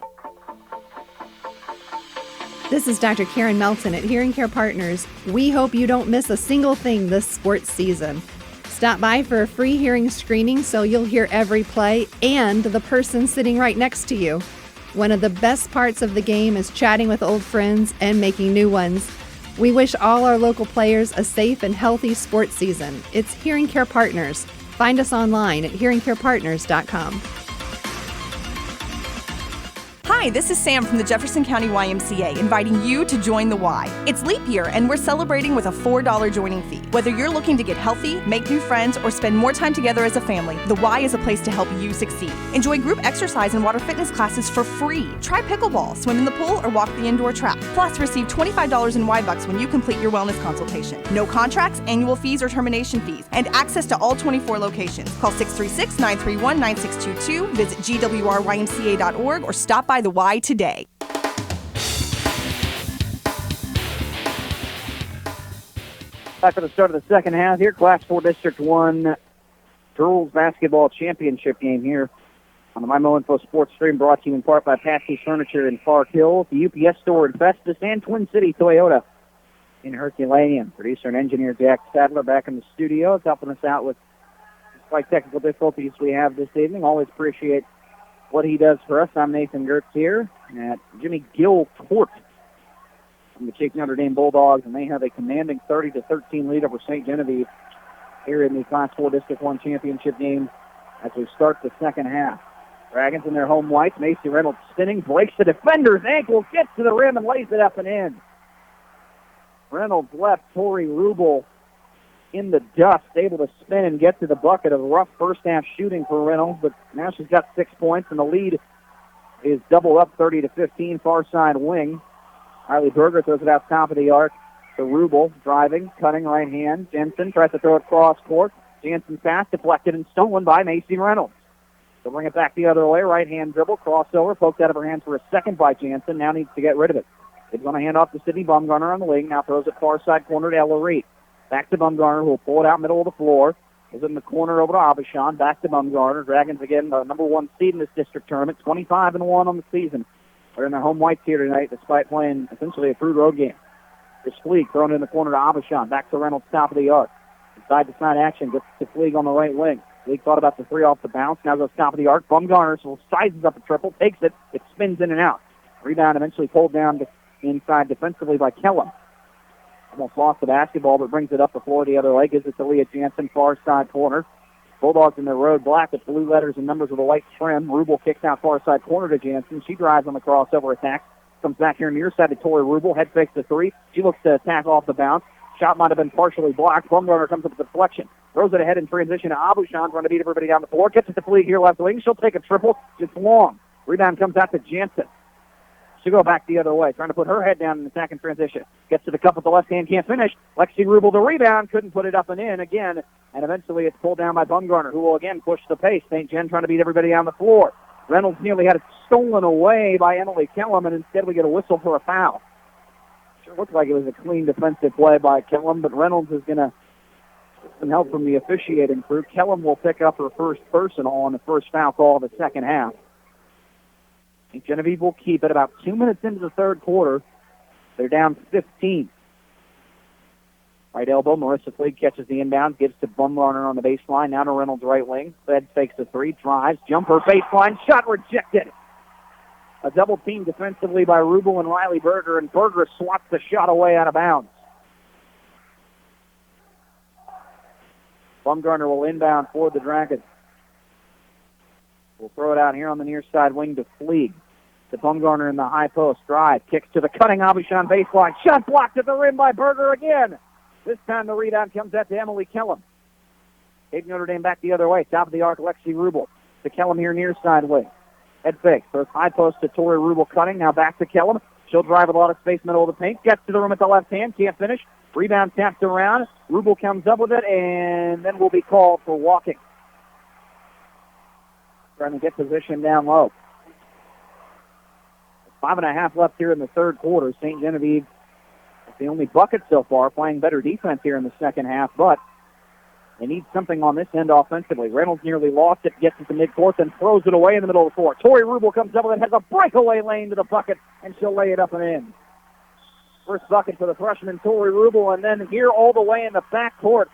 This is Dr. Karen Melton at Hearing Care Partners. We hope you don't miss a single thing this sports season. Stop by for a free hearing screening so you'll hear every play and the person sitting right next to you. One of the best parts of the game is chatting with old friends and making new ones. We wish all our local players a safe and healthy sports season. It's Hearing Care Partners. Find us online at hearingcarepartners.com. Hi, this is Sam from the Jefferson County YMCA, inviting you to join the Y. It's leap year, and we're celebrating with a $4 joining fee. Whether you're looking to get healthy, make new friends, or spend more time together as a family, the Y is a place to help you succeed. Enjoy group exercise and water fitness classes for free. Try pickleball, swim in the pool, or walk the indoor track. Plus, receive $25 in Y bucks when you complete your wellness consultation. No contracts, annual fees, or termination fees, and access to all 24 locations. Call 636-931-9622, visit gwrymca.org, or stop by the Y today. Back for the start of the second half here. Class 4 District 1 Girls Basketball Championship game here on the MyMo Info Sports Stream, brought to you in part by Patsy's Furniture in Park Hills, the UPS Store in Festus, and Twin City Toyota in Herculaneum. Producer and engineer Jack Stadler back in the studio is helping us out with despite technical difficulties we have this evening. Always appreciate what he does for us. I'm Nathan Gertz here at Jimmy Gill Court from the Cape Notre Dame Bulldogs, and they have a commanding 30-13 lead over St. Genevieve here in the Class 4 District 1 championship game as we start the second half. Dragons in their home whites. Macy Reynolds spinning, breaks the defender's ankle, gets to the rim and lays it up and in. Reynolds left Tori Rubel in the dust, able to spin and get to the bucket. Of rough first half shooting for Reynolds, but now she's got 6 points, and the lead is double up 30-15, far side wing. Riley Berger throws it out top of the arc to Rubel, driving, cutting right hand. Jensen tries to throw it cross court. Jensen pass deflected and stolen by Macy Reynolds. They'll bring it back the other way. Right hand dribble, crossover, poked out of her hands for a second by Jansen. Now needs to get rid of it. It's going to hand off to Sydney Bumgarner on the wing. Now throws it far side corner to Ella Reed. Back to Bumgarner, who will pull it out middle of the floor. Is in the corner over to Abishan. Back to Bumgarner. Dragons again, the number one seed in this district tournament. 25-1 on the season. They're in their home whites here tonight, despite playing essentially a true road game. This Fleeg thrown in the corner to Abishan. Back to Reynolds, top of the arc. Side-to-side action. Gets to Fleeg on the right wing. Fleeg thought about the three off the bounce. Now goes top of the arc. Bumgarner sizes up a triple. Takes it. It spins in and out. Rebound eventually pulled down inside defensively by Kellum. Almost lost the basketball, but brings it up the floor the other way. Gives it to Leah Jansen, far side corner. Bulldogs in their road black with blue letters and numbers with a white trim. Rubel kicks out far side corner to Jansen. She drives on the crossover attack. Comes back here near side to Tori Rubel. Head fakes the three. She looks to attack off the bounce. Shot might have been partially blocked. Bumgarner comes up with a deflection. Throws it ahead in transition to Abushan, trying to beat everybody down the floor. Gets it to Fleeg here left wing. She'll take a triple. It's long. Rebound comes out to Jansen. She'll go back the other way, trying to put her head down in attack and transition. Gets to the cup with the left hand, can't finish. Lexi Rubel the rebound, couldn't put it up and in again. And eventually it's pulled down by Bumgarner, who will again push the pace. St. Jen trying to beat everybody on the floor. Reynolds nearly had it stolen away by Emily Kellum, and instead we get a whistle for a foul. Sure looked like it was a clean defensive play by Kellum, but Reynolds is going to get some help from the officiating crew. Kellum will pick up her first personal on the first foul call of the second half. St. Genevieve will keep it about 2 minutes into the third quarter. They're down 15. Right elbow, Marissa Fleeg catches the inbound, gives to Bumgarner on the baseline. Now to Reynolds' right wing. Fed fakes the three, drives, jumper, baseline, shot rejected. A double team defensively by Rubel and Riley Berger, and Berger swats the shot away out of bounds. Bumgarner will inbound for the Dragons. We'll throw it out here on the near side wing to Fleeg. To Bumgarner in the high post. Drive. Kicks to the cutting Abishan baseline. Shot blocked at the rim by Berger again. This time the rebound comes out to Emily Kellum. Cape Notre Dame back the other way. Top of the arc, Lexi Rubel. To Kellum here near side wing. Head fake. Throws high post to Tori Rubel cutting. Now back to Kellum. She'll drive with a lot of space middle of the paint. Gets to the rim at the left hand. Can't finish. Rebound tapped around. Rubel comes up with it and then will be called for walking. Trying to get position down low. 5.5 left here in the third quarter. St. Genevieve is the only bucket so far, playing better defense here in the second half, but they need something on this end offensively. Reynolds nearly lost it, gets it to midcourt, then throws it away in the middle of the court. Tori Rubel comes up with it, has a breakaway lane to the bucket, and she'll lay it up and in. First bucket for the freshman, Tori Rubel, and then here all the way in the backcourt,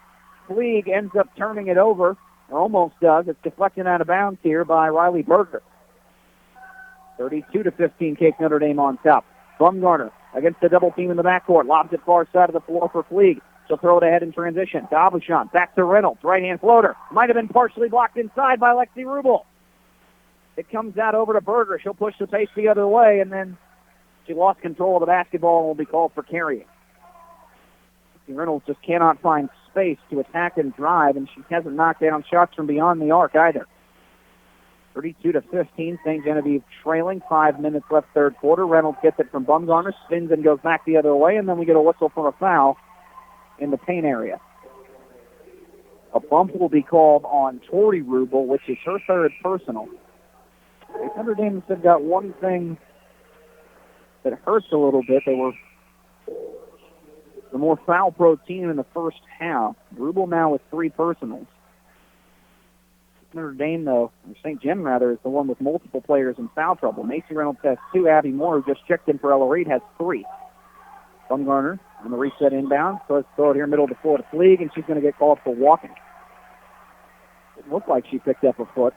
Fleeg ends up turning it over, or almost does. It's deflected out of bounds here by Riley Berger. 32-15, Cape Notre Dame on top. Bumgarner against the double team in the backcourt. Lobs it far side of the floor for Fleeg. She'll throw it ahead in transition. To Abushan. Back to Reynolds. Right-hand floater. Might have been partially blocked inside by Lexi Rubel. It comes out over to Berger. She'll push the pace the other way, and then she lost control of the basketball and will be called for carrying. Reynolds just cannot find space to attack and drive, and she hasn't knocked down shots from beyond the arc either. 32-15, St. Genevieve trailing. 5 minutes left third quarter. Reynolds gets it from Bumgarner, spins and goes back the other way, and then we get a whistle for a foul in the paint area. A bump will be called on Tori Rubel, which is her third personal. Notre Dame has got one thing that hurts a little bit. They were the more foul-pro team in the first half. Rubel now with 3 personals. Notre Dame, though, or St. Jen, rather, is the one with multiple players in foul trouble. Macy Reynolds has 2. Abby Moore, who just checked in for Ella Reed, has 3. Bumgarner on the reset inbound. So let's throw it here middle of the floor to Fleeg, and she's going to get called for walking. It looked like she picked up a foot.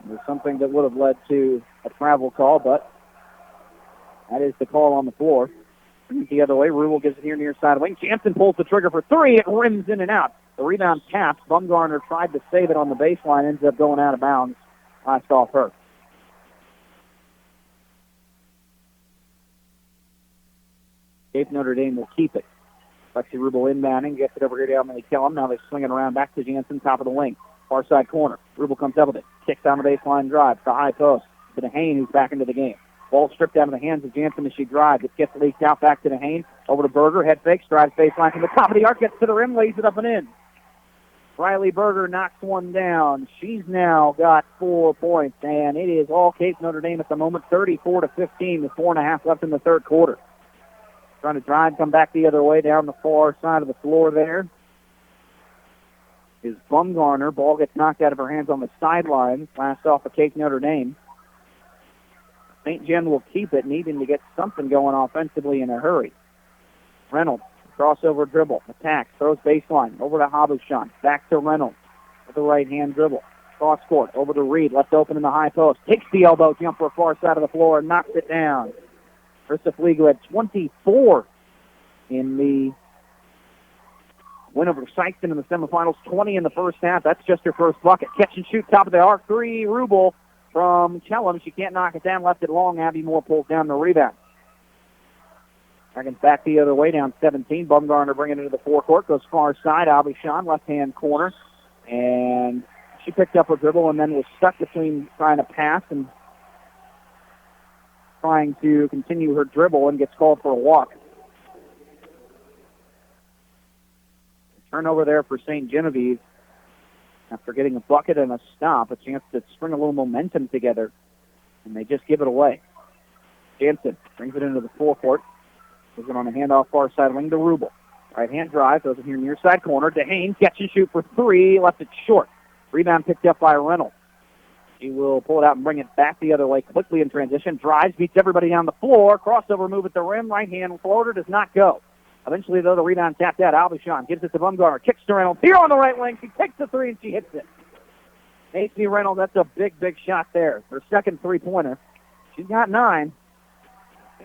There's something that would have led to a travel call, but that is the call on the floor. The other way, Rubel gives it here near side wing. Jansen pulls the trigger for 3. It rims in and out. The rebound taps. Bumgarner tried to save it on the baseline, ends up going out of bounds. Last off her. Cape Notre Dame will keep it. Lexi Rubel inbounding, gets it over here to Emily Kellum. Now they swing it around back to Jansen, top of the wing. Far side corner. Rubel comes up with it. Kicks down the baseline drive to the high post. To DeHane, who's back into the game. Ball stripped out of the hands of Jansen as she drives. It gets leaked out back to DeHane. Over to Berger. Head fake. Strides baseline from the top of the arc. Gets to the rim. Lays it up and in. Riley Berger knocks one down. She's now got 4 points. And it is all Cape Notre Dame at the moment. 34-15 with 4.5 left in the third quarter. Trying to drive, come back the other way down the far side of the floor there is Bumgarner. Ball gets knocked out of her hands on the sideline. Last off of Cape Notre Dame. St. Jen will keep it, needing to get something going offensively in a hurry. Reynolds, crossover dribble, attacks, throws baseline, over to Habushan, back to Reynolds with the right-hand dribble. Cross court, over to Reed, left open in the high post, takes the elbow jumper far side of the floor and knocks it down. Krista Fleeg, who had 24 in the win over Sykeston in the semifinals, 20 in the first half. That's just her first bucket. Catch and shoot, top of the arc, 3, Rubel from Kellum. She can't knock it down, left it long. Abby Moore pulls down the rebound. Dragons back the other way, down 17. Bumgarner bringing it into the forecourt, goes far side. Abushan, left-hand corner. And she picked up her dribble and then was stuck between trying to pass and trying to continue her dribble and gets called for a walk. Turnover there for St. Genevieve. After getting a bucket and a stop, a chance to string a little momentum together, and they just give it away. Jansen brings it into the forecourt. Goes it on a handoff far side wing to Rubel. Right-hand drive, goes in here near side corner. DeHane, catch and shoot for 3, left it short. Rebound picked up by Reynolds. She will pull it out and bring it back the other way quickly in transition. Drives, beats everybody down the floor. Crossover move at the rim. Right-hand floater does not go. Eventually, though, the rebound tapped out. Albishon gives it to Bumgarner. Kicks to Reynolds. Here on the right wing. She takes the 3 and she hits it. Macy Reynolds, that's a big, big shot there. Her second three-pointer. She's got 9.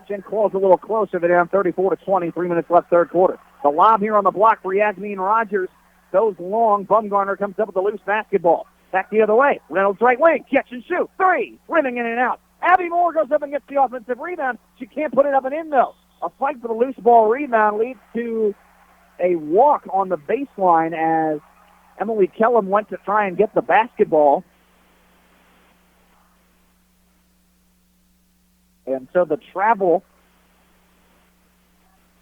Jen calls a little closer. They're down 34-20. 3 minutes left third quarter. The lob here on the block for Yasmin Rogers goes long. Bumgarner comes up with a loose basketball. Back the other way. Reynolds right wing. Catch and shoot. 3. Rimming in and out. Abby Moore goes up and gets the offensive rebound. She can't put it up and in, though. A fight for the loose ball rebound leads to a walk on the baseline as Emily Kellum went to try and get the basketball. And so the travel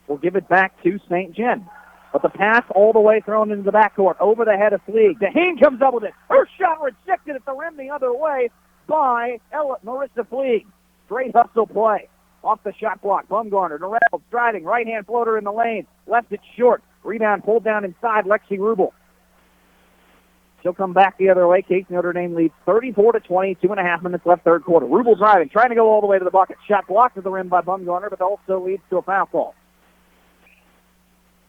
will give it back to St. Gen. But the pass all the way thrown into the backcourt, over the head of Fleeg. DeHane comes up with it. Her shot rejected at the rim the other way by Marissa Fleeg. Great hustle play. Off the shot block, Bumgarner to Reynolds, driving, right-hand floater in the lane. Left it short. Rebound pulled down inside, Lexi Rubel. She'll come back the other way. Case Notre Dame leads 34-20, 2.5 minutes left, third quarter. Rubel driving, trying to go all the way to the bucket. Shot blocked at the rim by Bumgarner, but also leads to a foul call.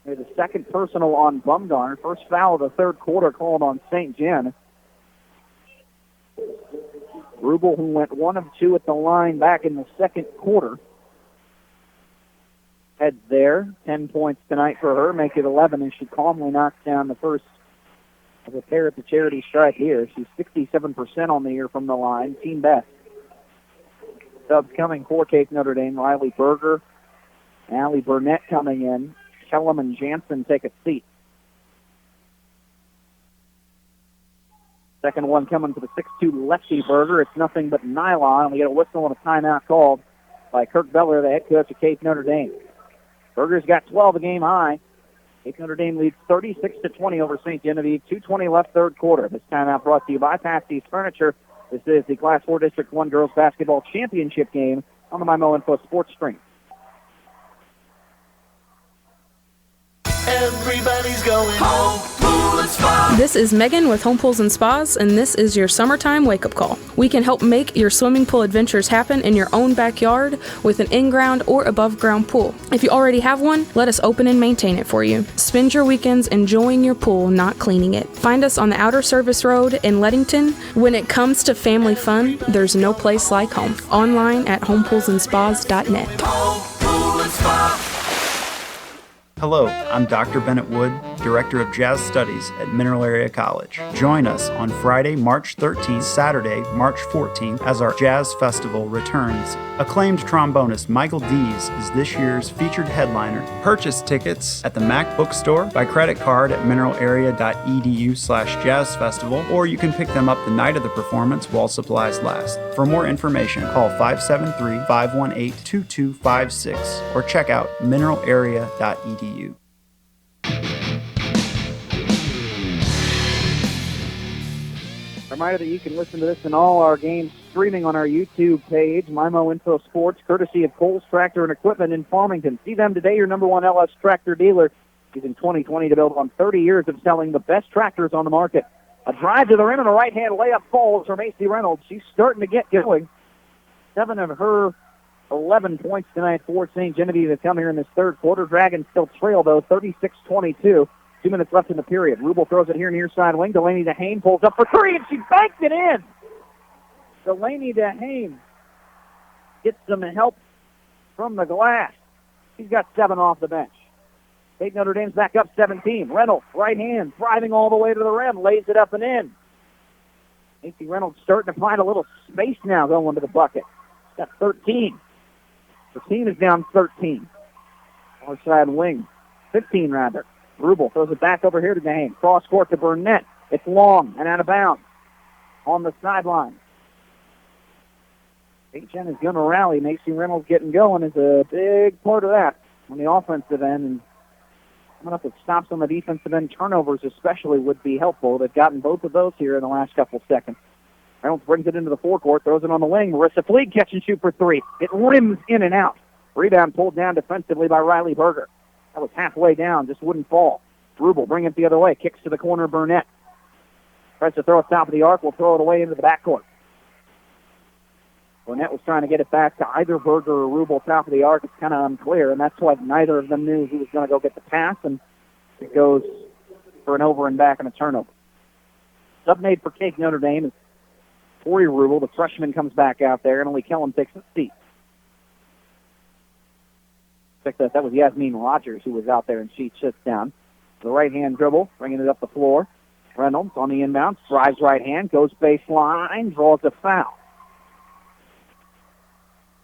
There's a second personal on Bumgarner. First foul of the third quarter called on St. Gen. Rubel, who went 1 of 2 at the line back in the second quarter, heads there. 10 points tonight for her, make it 11 as she calmly knocks down the first of a pair at the charity stripe here. She's 67% on the year from the line, team best. Subs coming for Case Notre Dame, Riley Berger, Allie Burnett coming in. Kellum and Jansen take a seat. Second one coming for the 6'2 lefty Berger. It's nothing but nylon. We get a whistle and a timeout called by Kirk Beller, the head coach of Case Notre Dame. Berger's got 12, a game high. Case Notre Dame leads 36-20 over St. Genevieve. 2:20 left, third quarter. This timeout brought to you by Patsy Furniture. This is the Class 4 District 1 Girls Basketball Championship game on the MyMoInfo Sports Stream. Everybody's going home, pool and spa. This is Megan with Home Pools and Spas, and this is your summertime wake-up call. We can help make your swimming pool adventures happen in your own backyard with an in-ground or above-ground pool. If you already have one, let us open and maintain it for you. Spend your weekends enjoying your pool, not cleaning it. Find us on the Outer Service Road in Leadington. When it comes to family fun, there's no place like home. Online at homepoolsandspas.net. Home, pool and spa. Hello, I'm Dr. Bennett Wood, Director of Jazz Studies at Mineral Area College. Join us on Friday, March 13th, Saturday, March 14th, as our Jazz Festival returns. Acclaimed trombonist Michael Dees is this year's featured headliner. Purchase tickets at the Mac Bookstore by credit card at mineralarea.edu/jazzfestival, or you can pick them up the night of the performance while supplies last. For more information, call 573-518-2256 or check out mineralarea.edu. Reminder that you can listen to this and all our games streaming on our YouTube page, MyMo Info Sports, courtesy of Coles Tractor and Equipment in Farmington. See them today, your number one LS tractor dealer, using 2020 to build on 30 years of selling the best tractors on the market. A drive to the rim and a right-hand layup falls for Macy Reynolds. She's starting to get going. 7 of her 11 points tonight for St. Genevieve have come here in this third quarter. Dragons still trail, though, 36-22. 2 minutes left in the period. Rubel throws it here near side wing. Delaney DeHane pulls up for 3, and she banks it in. Delaney DeHane gets some help from the glass. She's got 7 off the bench. State Notre Dame's back up 17. Reynolds, right hand, driving all the way to the rim, lays it up and in. Macy Reynolds starting to find a little space now going to the bucket. She's got 13. Her team is down 13. Far side wing. 15, rather. Rubel throws it back over here to DeHane. Cross court to Burnett. It's long and out of bounds on the sideline. St. Gen is going to rally. Macy Reynolds getting going is a big part of that on the offensive end. And coming up with stops on the defensive end, turnovers especially would be helpful. They've gotten both of those here in the last couple seconds. Reynolds brings it into the forecourt, throws it on the wing. Marissa Fleeg catch and shoot for 3. It rims in and out. Rebound pulled down defensively by Riley Berger. That was halfway down, just wouldn't fall. Rubel bring it the other way, kicks to the corner, Burnett. Tries to throw it top of the arc, will throw it away into the backcourt. Burnett was trying to get it back to either Berger or Rubel top of the arc. It's kind of unclear, and that's why neither of them knew who was going to go get the pass, and it goes for an over and back and a turnover. Sub made for Cake Notre Dame is Tori Rubel. The freshman comes back out there, and only Kellum takes a seat. That was Yasmin Rogers who was out there, and she sits down. The right-hand dribble, bringing it up the floor. Reynolds on the inbound, drives right hand, goes baseline, draws a foul.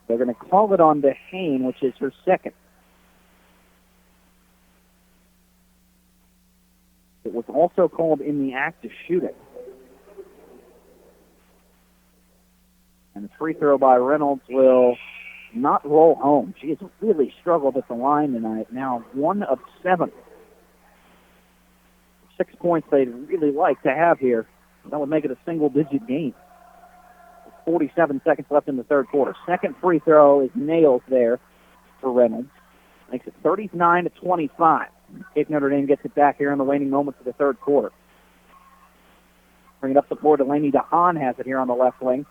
They're going to call it on DeHane, which is her second. It was also called in the act of shooting. And the free throw by Reynolds will not roll home. She has really struggled at the line tonight. Now 1 of 7. 6 points they'd really like to have here. That would make it a single-digit game. 47 seconds left in the third quarter. Second free throw is nailed there for Reynolds. Makes it 39-25. Cape Notre Dame gets it back here in the waning moments of the third quarter. Bring it up the floor. Delaney DeHaan has it here on the left wing.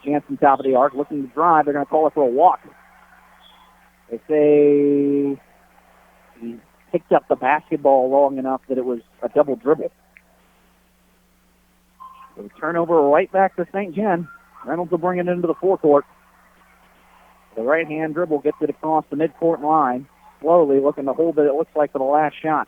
Jansen top of the arc, looking to drive. They're going to call it for a walk. They say he picked up the basketball long enough that it was a double dribble. So turnover right back to St. John. Reynolds will bring it into the forecourt. The right-hand dribble gets it across the midcourt line. Slowly looking to hold it, it looks like, for the last shot.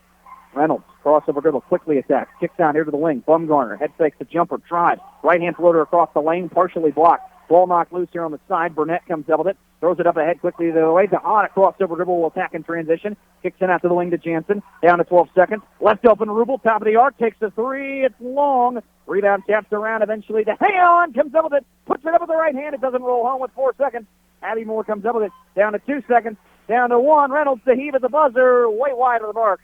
Reynolds, crossover dribble, quickly attacks. Kicks out here to the wing. Bumgarner, head fakes the jumper, drives. Right-hand floater across the lane, partially blocked. Ball knocked loose here on the side. Burnett comes up with it. Throws it up ahead quickly the other way. DeHaan, a crossover dribble, will attack in transition. Kicks it out to the wing to Jansen. Down to 12 seconds. Left open Rubel, top of the arc, takes the three. It's long. Rebound taps around eventually to Hayon. Comes up with it. Puts it up with the right hand. It doesn't roll home with 4 seconds. Abby Moore comes up with it. Down to 2 seconds. Down to 1. Reynolds to heave at the buzzer. Way wide of the mark.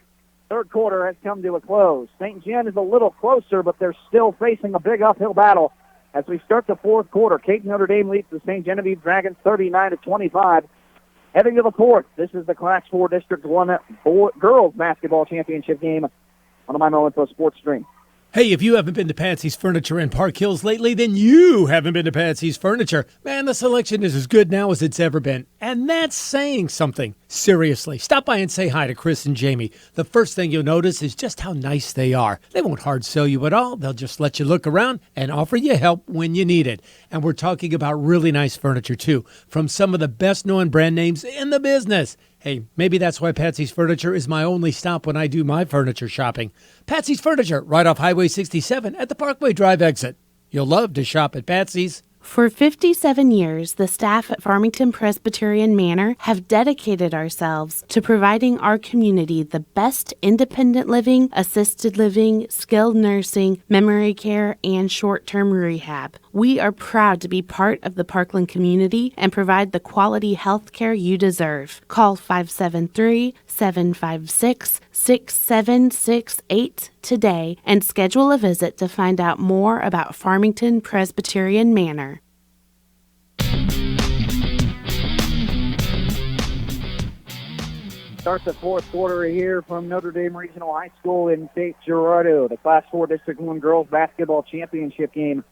Third quarter has come to a close. St. John is a little closer, but they're still facing a big uphill battle. As we start the fourth quarter, Cape Notre Dame leads the St. Genevieve Dragons 39-25. Heading to the fourth, this is the Class 4 District 1 girls basketball championship game on the MyMo Info Sports Stream. Hey, if you haven't been to Patsy's Furniture in Park Hills lately, then you haven't been to Patsy's Furniture. Man, the selection is as good now as it's ever been. And that's saying something. Seriously, stop by and say hi to Chris and Jamie. The first thing you'll notice is just how nice they are. They won't hard sell you at all. They'll just let you look around and offer you help when you need it. And we're talking about really nice furniture, too, from some of the best-known brand names in the business. Hey, maybe that's why Patsy's Furniture is my only stop when I do my furniture shopping. Patsy's Furniture, right off Highway 67 at the Parkway Drive exit. You'll love to shop at Patsy's. For 57 years, the staff at Farmington Presbyterian Manor have dedicated ourselves to providing our community the best independent living, assisted living, skilled nursing, memory care, and short-term rehab. We are proud to be part of the Parkland community and provide the quality health care you deserve. Call 573-756-6768 today and schedule a visit to find out more about Farmington Presbyterian Manor. Start the fourth quarter here from Notre Dame Regional High School in St. Gerardo. The Class 4 District 1 Girls Basketball Championship game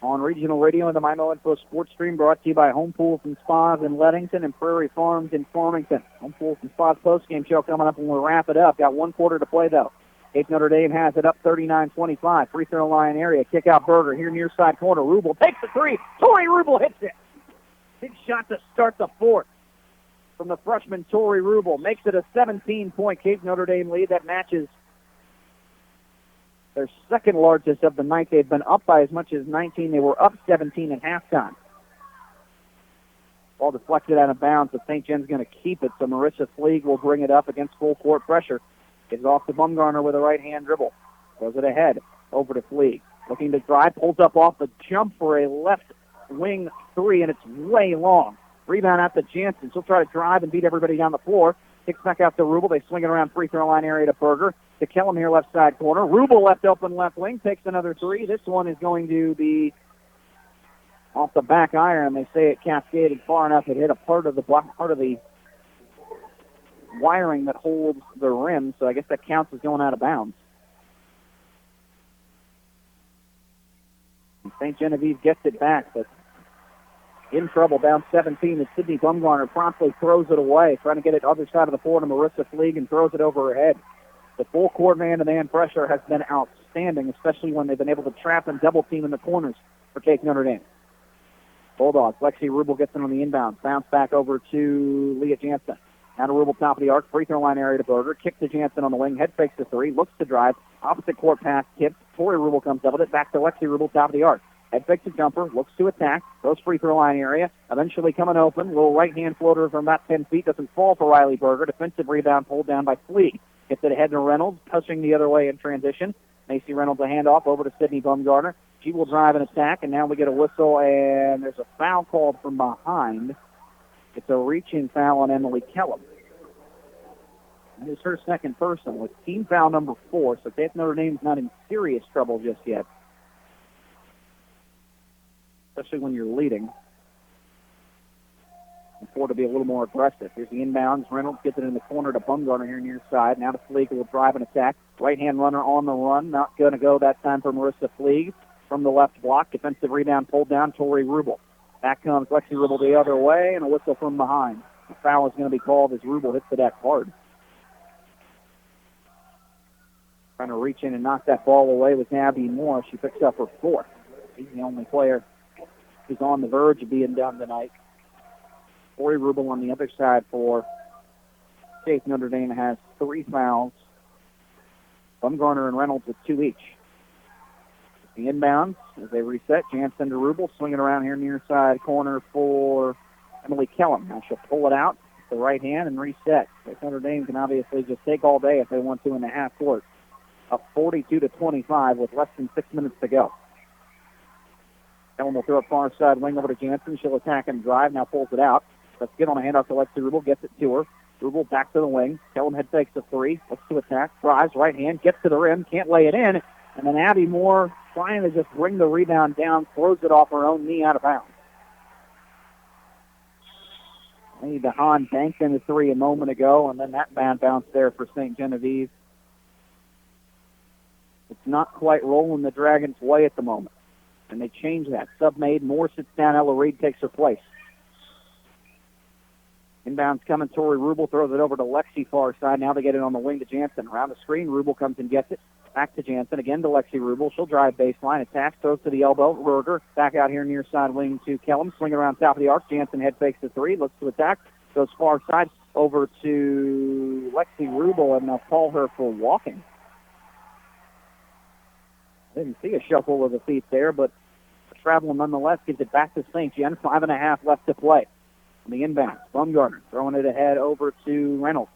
on regional radio and the MyMo Info Sports Stream, brought to you by Home Pools and Spas in Leadington and Prairie Farms in Farmington. Home Pools and Spas postgame show coming up when we wrap it up. Got 1 quarter to play, though. Cape Notre Dame has it up 39-25. Free throw line area. Kick out Berger here near side corner. Rubel takes the three. Tori Rubel hits it. Big shot to start the fourth from the freshman Tori Rubel. Makes it a 17-point Cape Notre Dame lead. That matches their second largest of the night. They've been up by as much as 19. They were up 17 at halftime. Ball deflected out of bounds, but St. John's going to keep it, so Marissa Fleeg will bring it up against full court pressure. Gets off to Bumgarner with a right-hand dribble. Throws it ahead, over to Fleeg. Looking to drive, pulls up off the jump for a left wing three, and it's way long. Rebound out to Jansen. She'll try to drive and beat everybody down the floor. Kicks back out to Rubel. They swing it around free throw line area to Berger. To Kellum here, left side corner. Rubel left open left wing. Takes another three. This one is going to be off the back iron. They say it cascaded far enough. It hit a part of the wiring that holds the rim, so I guess that counts as going out of bounds. St. Genevieve gets it back, but in trouble, down 17. As Sydney Bumgarner promptly throws it away, trying to get it other side of the floor to Marissa Fleeg and throws it over her head. The full court man-to-man pressure has been outstanding, especially when they've been able to trap and double-team in the corners for Cape Notre Dame. Bulldogs, Lexi Rubel gets it on the inbound. Bounce back over to Leah Jansen. Now to Rubel, top of the arc, free throw line area to Berger. Kick to Jansen on the wing, head fakes the three, looks to drive. Opposite court pass, tips. Tori Rubel comes up with it, back to Lexi Rubel, top of the arc. Head fakes a jumper, looks to attack, goes free throw line area, eventually coming open. Little right-hand floater from about 10 feet, doesn't fall for Riley Berger. Defensive rebound pulled down by Fleeg. Gets it ahead to Reynolds, pushing the other way in transition. Macy Reynolds a handoff over to Sydney Bumgarner. She will drive and attack, and now we get a whistle, and there's a foul called from behind. It's a reach-in foul on Emily Kellum. It is her second personal. It's team foul number 4, so Faith Notre Dame's not in serious trouble just yet, especially when you're leading. And 4 to be a little more aggressive. Here's the inbounds. Reynolds gets it in the corner to Bumgarner here near side. Now to Fleeg, who will drive and attack. Right-hand runner on the run. Not going to go that time for Marissa Fleeg. From the left block, defensive rebound pulled down, Tori Rubel. Back comes Lexi Rubel the other way, and a whistle from behind. The foul is going to be called as Rubel hits the deck hard. Trying to reach in and knock that ball away with Abby Moore. She picks up her 4th. She's the only player who's on the verge of being done tonight. Tori Rubel on the other side for Faith Notre Dame has 3 fouls. Bumgarner and Reynolds with 2 each. The inbounds as they reset. Jansen to Rubel, swinging around here near side corner for Emily Kellum. Now she'll pull it out with the right hand and reset. Faith Notre Dame can obviously just take all day if they want to in the half court. Up 42-25 with less than 6 minutes to go. Kellum will throw it far side wing over to Jansen. She'll attack and drive. Now pulls it out. Let's get on a handoff to Lexi Rubel. Gets it to her. Rubel back to the wing. Kellum head fakes a 3. Looks to attack. Drives right hand. Gets to the rim. Can't lay it in. And then Abby Moore trying to just bring the rebound down. Throws it off her own knee out of bounds. DeHaan banked in the 3 a moment ago. And then that man bounced there for St. Genevieve. It's not quite rolling the Dragons' way at the moment. And they change that. Sub-made. Moore sits down. Ella Reed takes her place. Inbounds coming. Tori Rubel throws it over to Lexi far side. Now they get it on the wing to Jansen. Around the screen, Rubel comes and gets it. Back to Jansen. Again to Lexi Rubel. She'll drive baseline. Attacks. Throws to the elbow. Ruger. Back out here near side wing to Kellum. Swing around top of the arc. Jansen head fakes the 3. Looks to attack. Goes far side over to Lexi Rubel. And they'll call her for walking. Didn't see a shuffle of the feet there, but travel nonetheless gives it back to St. Gen. 5.5 left to play. On the inbound, Bumgarner throwing it ahead over to Reynolds.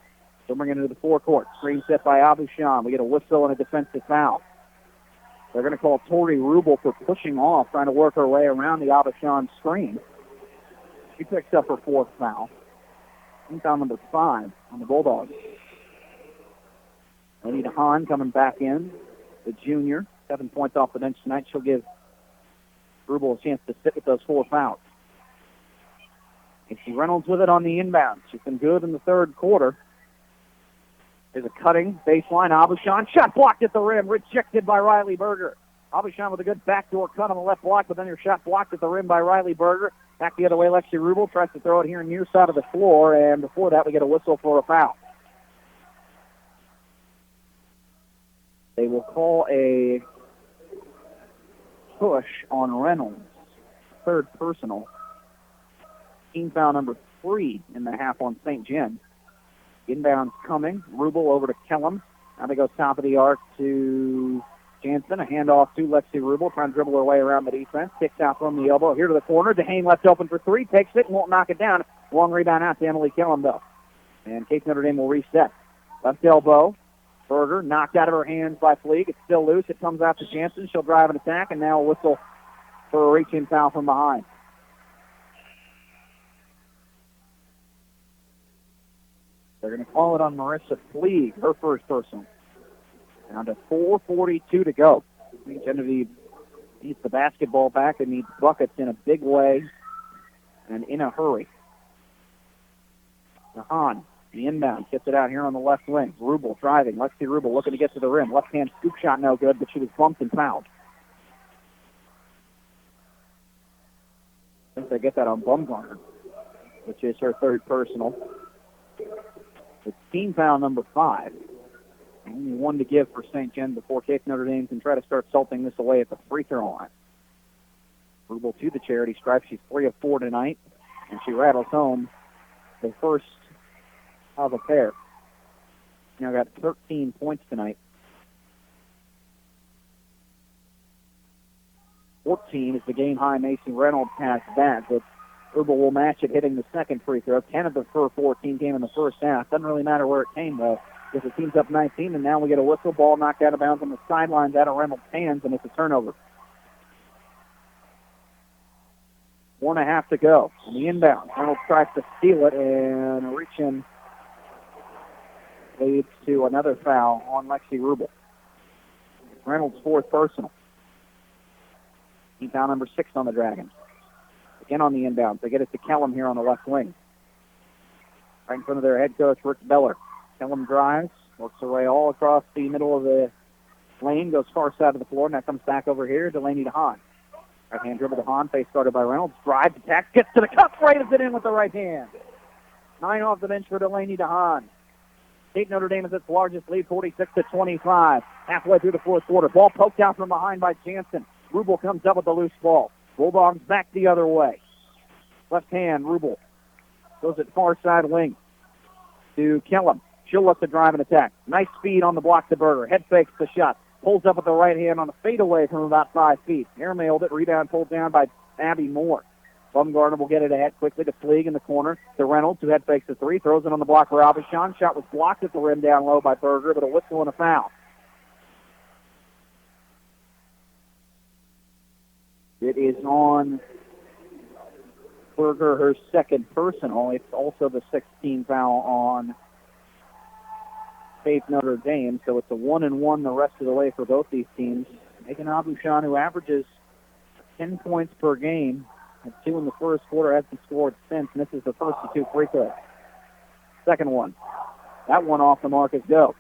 They'll bring it into the forecourt. Screen set by Abushan. We get a whistle and a defensive foul. They're going to call Tori Rubel for pushing off, trying to work her way around the Abushan screen. She picks up her 4th foul. Foul number 5 on the Bulldogs. Anita Hahn coming back in, the junior. 7 points off the bench tonight. She'll give Rubel a chance to sit with those 4 fouls. Casey Reynolds with it on the inbound. She's been good in the 3rd quarter. There's a cutting baseline. Abushan shot blocked at the rim, rejected by Riley Berger. Abushan with a good backdoor cut on the left block, but then her shot blocked at the rim by Riley Berger. Back the other way, Lexi Rubel tries to throw it here near side of the floor, and before that we get a whistle for a foul. They will call a push on Reynolds. 3rd personal. Team foul number 3 in the half on St. Gen. Inbounds coming. Rubel over to Kellum. Now they go top of the arc to Jansen. A handoff to Lexi Rubel, trying to dribble her way around the defense. Kicks out from the elbow. Here to the corner. DeHane left open for 3. Takes it and won't knock it down. Long rebound out to Emily Kellum, though. And Case Notre Dame will reset. Left elbow. Berger knocked out of her hands by Fleeg. It's still loose. It comes out to Jansen. She'll drive an attack, and now a whistle for a reach-in foul from behind. They're going to call it on Marissa Fleeg, her 1st personal. Down to 4:42 to go. Genevieve needs the basketball back and needs buckets in a big way and in a hurry. DeHaan, the inbound, gets it out here on the left wing. Rubel driving. Lexi Rubel looking to get to the rim. Left-hand scoop shot no good, but she was bumped and fouled. I think they get that on Bumgarner, which is her 3rd personal. It's team foul number 5. Only 1 to give for St. Gen before Case Notre Dame can try to start salting this away at the free throw line. Rubel to the charity stripe. She's 3 of 4 tonight, and she rattles home the first of a pair. Now got 13 points tonight. 14 is the game-high Macy Reynolds has that, but Rubel will match it hitting the 2nd free throw. 10 of the 14 came in the first half. Doesn't really matter where it came, though, because the team's up 19, and now we get a whistle. Ball knocked out of bounds on the sidelines out of Reynolds' hands, and it's a turnover. 4.5 to go. On the inbound, Reynolds tries to steal it and reach in. Leads to another foul on Lexi Rubel. Reynolds' fourth personal. Team foul number 6 on the Dragons. Again on the inbound. They get it to Kellum here on the left wing. Right in front of their head coach, Rick Beller. Kellum drives, works her way all across the middle of the lane, goes far side of the floor, now comes back over here. Delaney DeHaan. Right hand dribble DeHaan, face started by Reynolds. Drives, attacks, gets to the cup, raises it in with the right hand. 9 off the bench for Delaney DeHaan. State Notre Dame has its largest lead, 46-25. Halfway through the fourth quarter. Ball poked out from behind by Jansen. Rubel comes up with the loose ball. Bulldogs back the other way. Left hand, Rubel goes at far side wing to Kellum. She'll look to drive and attack. Nice speed on the block to Berger. Head fakes the shot. Pulls up with the right hand on a fadeaway from about 5 feet. Airmailed it. Rebound pulled down by Abby Moore. Baumgartner will get it ahead quickly to Fleeg in the corner. To Reynolds, who head fakes the 3. Throws it on the block for Abishon. Shot was blocked at the rim down low by Berger, but a whistle and a foul. It is on Berger, her second personal. It's also the 16th foul on Faith Notre Dame, so it's a 1-and-1 the rest of the way for both these teams. Megan Abushan, who averages 10 points per game, and 2 in the first quarter, hasn't scored since, and this is the first of 2 free throws. Second one. That one off the mark is go.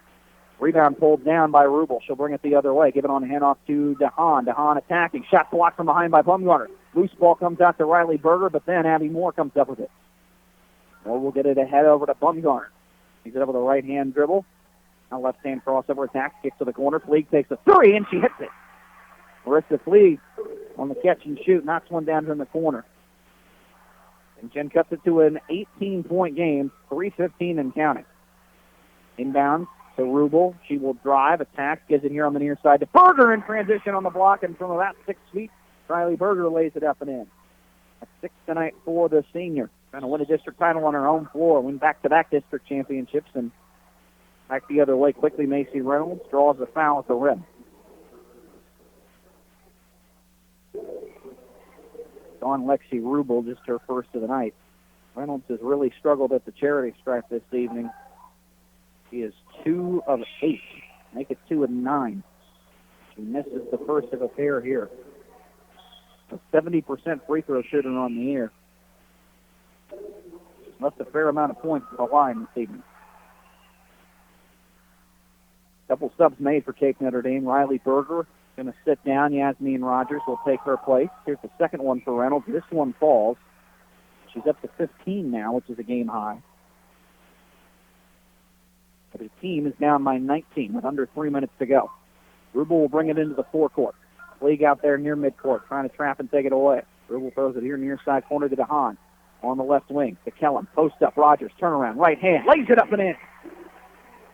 Rebound pulled down by Rubel. She'll bring it the other way. Give it on the handoff to DeHaan. DeHaan attacking. Shot blocked from behind by Baumgartner. Loose ball comes out to Riley Berger, but then Abby Moore comes up with it. Moore will get it ahead over to Baumgartner. He's it up with a right-hand dribble. Now left-hand crossover attack. Kicks to the corner. Fleeg takes a 3, and she hits it. Marissa Fleeg on the catch and shoot. Knocks one down in the corner. And Jen cuts it to an 18-point game. 3:15 and counting. Inbounds to Rubel. She will drive, attack, gives it here on the near side to Berger in transition on the block, and from about 6 feet, Riley Berger lays it up and in. That's 6 tonight for the senior. Trying to win a district title on her own floor, win back-to-back district championships, and back the other way quickly. Macy Reynolds draws a foul at the rim. It's on Lexi Rubel, just her first of the night. Reynolds has really struggled at the charity stripe this evening. She is 2 of 8. Make it 2 of 9. She misses the first of a pair here. A 70% free throw shooter on the year. Left a fair amount of points at the line this evening. Couple subs made for Cape Notre Dame. Riley Berger going to sit down. Yasmin Rogers will take her place. Here's the second one for Reynolds. This one falls. She's up to 15 now, which is a game high. But his team is down by 19 with under 3 minutes to go. Rubel will bring it into the forecourt. League out there near midcourt, trying to trap and take it away. Rubel throws it here near side corner to DeHaan. On the left wing to Kellum. Post up, Rogers, turnaround, right hand, lays it up and in.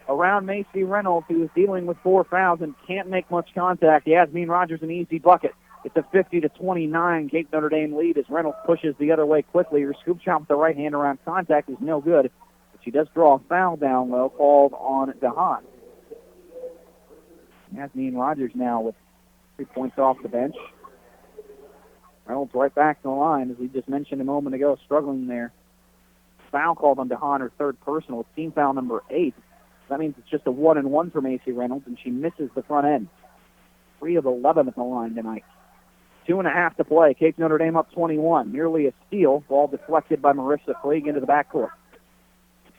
Around Macy Reynolds, who is dealing with 4 fouls and can't make much contact. Yasmin Rogers an easy bucket. It's a 50-29 Cape Notre Dame lead as Reynolds pushes the other way quickly. Her scoop shot with the right hand around contact is no good. She does draw a foul down low, called on DeHaan. Yasmin Rogers now with 3 points off the bench. Reynolds right back to the line, as we just mentioned a moment ago, struggling there. Foul called on DeHaan, her third personal. It's team foul number 8. That means it's just a 1-and-1 for Macy Reynolds, and she misses the front end. 3 of 11 at the line tonight. 2.5 to play. Cape Notre Dame up 21. Nearly a steal. Ball deflected by Marissa Fleeg into the backcourt.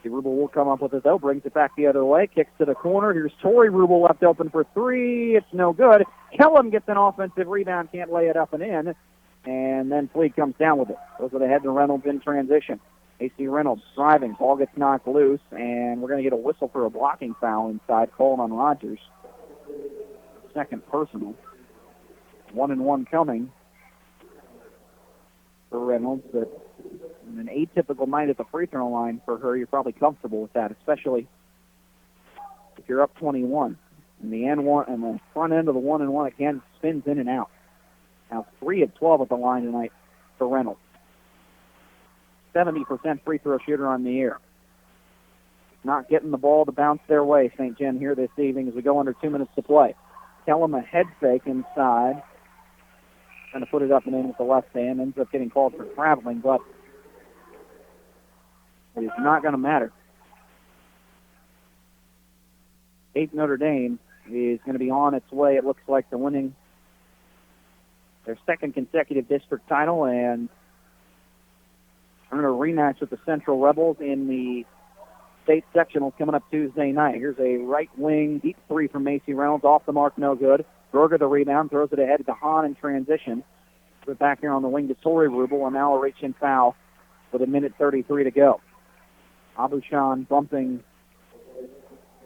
Rubel will come up with it, though. Brings it back the other way. Kicks to the corner. Here's Tori Rubel left open for 3. It's no good. Kellum gets an offensive rebound. Can't lay it up and in. And then Fleeg comes down with it. Goes with the head to Reynolds in transition. AC Reynolds driving. Ball gets knocked loose. And we're going to get a whistle for a blocking foul inside. Called on Rogers. Second personal. 1-and-1 coming for Reynolds. But an atypical night at the free throw line for her, you're probably comfortable with that, especially if you're up 21. And the N1 and the front end of the 1-and-1 again spins in and out. Now 3 of 12 at the line tonight for Reynolds. 70% free throw shooter on the year. Not getting the ball to bounce their way, St. Jen here this evening as we go under 2 minutes to play. Kellum a head fake inside Trying to put it up and in with the left hand. Ends up getting called for traveling, but it is not going to matter. Cape Notre Dame is going to be on its way, it looks like, to winning their second consecutive district title, and I'm going to rematch with the Central Rebels in the state sectionals coming up Tuesday night. Here's a right wing deep three from Macy Reynolds. Off the mark, no good. Berger the rebound, throws it ahead to Hahn in transition. Put it back here on the wing to Tori Rubel, and now a reach-in foul with 1:33 to go. Abushan bumping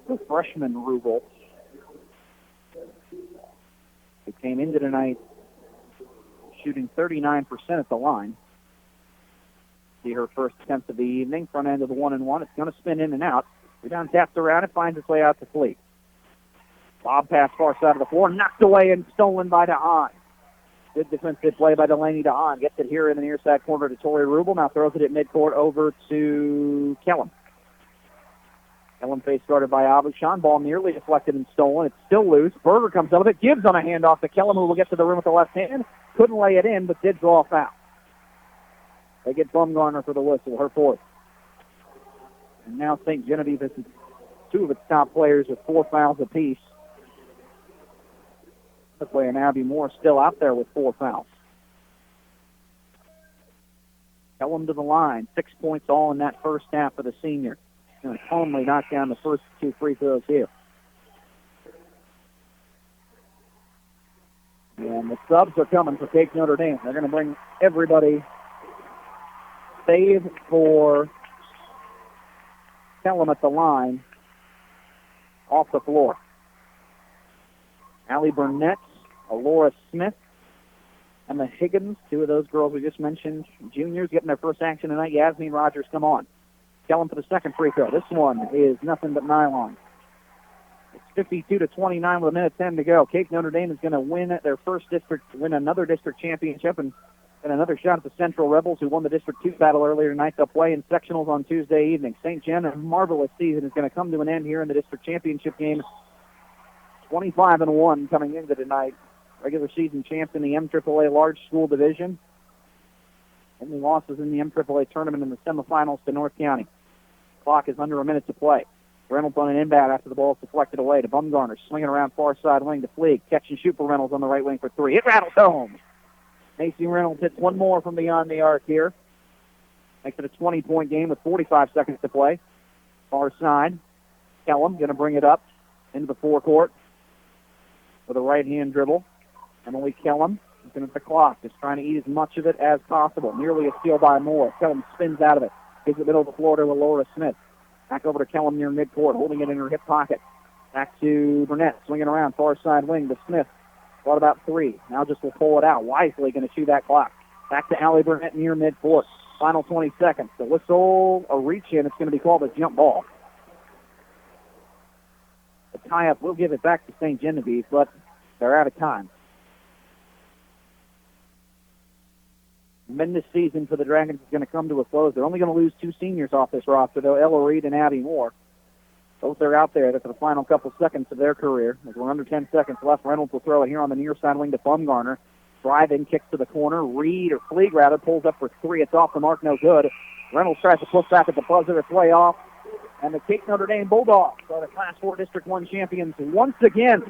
the freshman Rubel, who came into tonight shooting 39% at the line. See her first attempt of the evening, front end of the 1-and-1. It's going to spin in and out. Rebound taps around. It finds its way out to Fleet. Bob pass far side of the floor, knocked away and stolen by DeHaan. Good defensive play by Delaney DeHaan. Gets it here in the near side corner to Tori Rubel. Now throws it at midcourt over to Kellum. Kellum face started by Abushan. Ball nearly deflected and stolen. It's still loose. Berger comes up with it. Gibbs on a handoff to Kellum, who will get to the rim with the left hand. Couldn't lay it in, but did draw a foul. They get Bumgarner for the whistle, her fourth. And now St. Genevieve has two of its top players with 4 fouls apiece. And Abby Moore still out there with 4 fouls. Kellum to the line. 6 points all in that first half for the senior. Going to calmly knock down the first 2 free throws here. And the subs are coming for Cape Notre Dame. They're going to bring everybody save for Kellum at the line off the floor. Allie Burnett, Alora Smith, Emma Higgins, 2 of those girls we just mentioned, juniors, getting their first action tonight. Yasmin Rogers come on. Kellum for the second free throw. This one is nothing but nylon. It's 52-29 with 1:10 to go. Cape Notre Dame is going to win another district championship and another shot at the Central Rebels, who won the District 2 battle earlier tonight. They'll play in sectionals on Tuesday evening. St. Gen, a marvelous season, is going to come to an end here in the district championship game. 25-1 coming into tonight. Regular season champs in the MAAA large school division. Only losses in the MAAA tournament in the semifinals to North County. Clock is under a minute to play. Reynolds on an inbound after the ball is deflected away to Bumgarner, swinging around far side wing to Fleeg. Catch and shoot for Reynolds on the right wing for 3. It rattles home. Macy Reynolds hits one more from beyond the arc here. Makes it a 20-point game with 45 seconds to play. Far side. Kellum going to bring it up into the forecourt with a right-hand dribble. Emily Kellum looking at the clock, just trying to eat as much of it as possible. Nearly a steal by Moore. Kellum spins out of it. Gives it middle of the floor to Laura Smith. Back over to Kellum near midcourt, holding it in her hip pocket. Back to Burnett, swinging around far side wing to Smith. Thought about 3. Now just will pull it out. Wisely going to chew that clock. Back to Allie Burnett near midcourt. Final 20 seconds. The whistle, a reach in. It's going to be called a jump ball. The tie-up will give it back to St. Genevieve, but they're out of time. Tremendous season for the Dragons is going to come to a close. They're only going to lose 2 seniors off this roster, though, Ella Reed and Abby Moore. Both are out there for the final couple seconds of their career. As we're under 10 seconds left, Reynolds will throw it here on the near side wing to Bumgarner. Drive-in, kicks to the corner. Reed, or Fleeg rather, pulls up for 3. It's off the mark, no good. Reynolds tries to push back at the buzzer. It's way off. And the Cape Notre Dame Bulldogs are the Class 4 District 1 champions once again,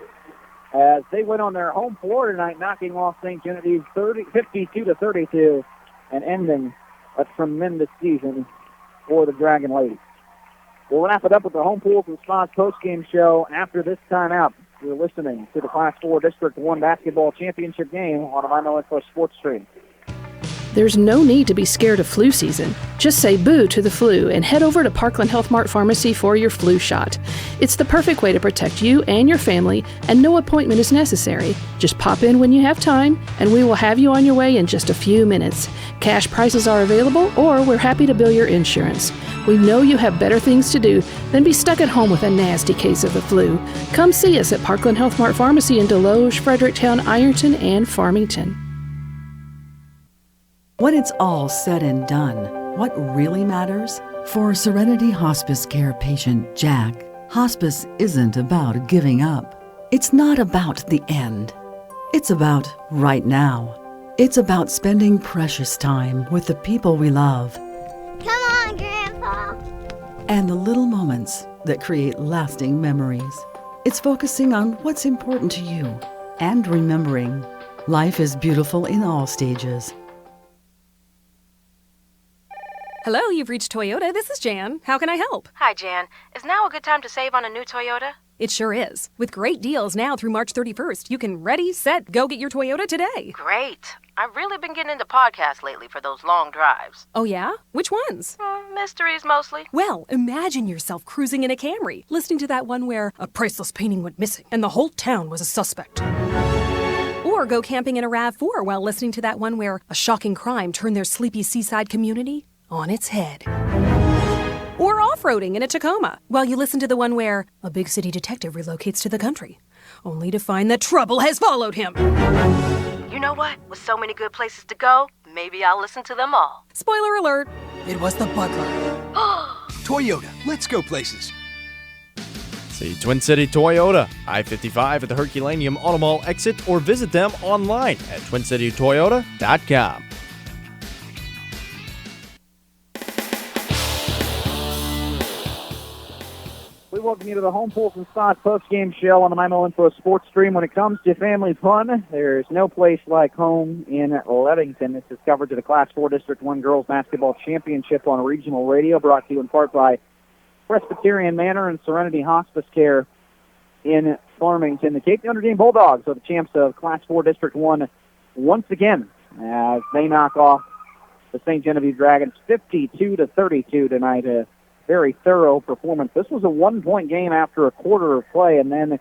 as they went on their home floor tonight, knocking off St. Genevieve 52-32 and ending a tremendous season for the Dragon Ladies. We'll wrap it up with the Home Pools and Spas post-game show after this timeout. You're listening to the Class 4 District 1 basketball championship game on MYMOINFOSPORTSTREAM. There's no need to be scared of flu season. Just say boo to the flu and head over to Parkland Health Mart Pharmacy for your flu shot. It's the perfect way to protect you and your family, and no appointment is necessary. Just pop in when you have time, and we will have you on your way in just a few minutes. Cash prices are available, or we're happy to bill your insurance. We know you have better things to do than be stuck at home with a nasty case of the flu. Come see us at Parkland Health Mart Pharmacy in Deloge, Fredericktown, Ironton, and Farmington. When it's all said and done, what really matters? For Serenity Hospice Care patient Jack, hospice isn't about giving up. It's not about the end. It's about right now. It's about spending precious time with the people we love Come on, Grandpa. and the little moments that create lasting memories. It's focusing on what's important to you and remembering life is beautiful in all stages. Hello, you've reached Toyota. This is Jan. How can I help? Hi, Jan. Is now a good time to save on a new Toyota? It sure is. With great deals now through March 31st, you can ready, set, go get your Toyota today. Great. I've really been getting into podcasts lately for those long drives. Oh, yeah? Which ones? Mysteries, mostly. Well, imagine yourself cruising in a Camry, listening to that one where a priceless painting went missing and the whole town was a suspect. Or go camping in a RAV4 while listening to that one where a shocking crime turned their sleepy seaside community on its head. Or off-roading in a Tacoma, while you listen to the one where a big city detective relocates to the country, only to find that trouble has followed him. You know what? With so many good places to go, maybe I'll listen to them all. Spoiler alert, It was the butler. Toyota, let's go places. See Twin City Toyota, I-55 at the Herculaneum Auto Mall exit, or visit them online at twincitytoyota.com. We welcome you to the Home Pools and Spas post-game show on the MyMO Info Sports Stream. When it comes to family fun, there's no place like home in Leadington. This is coverage of the Class 4 District 1 Girls Basketball Championship on regional radio, brought to you in part by Presbyterian Manor and Serenity Hospice Care in Farmington. The Cape Notre Dame Bulldogs are the champs of Class 4 District 1 once again as they knock off the St. Genevieve Dragons 52-32 tonight. Very thorough performance. This was a one-point game after a quarter of play, and then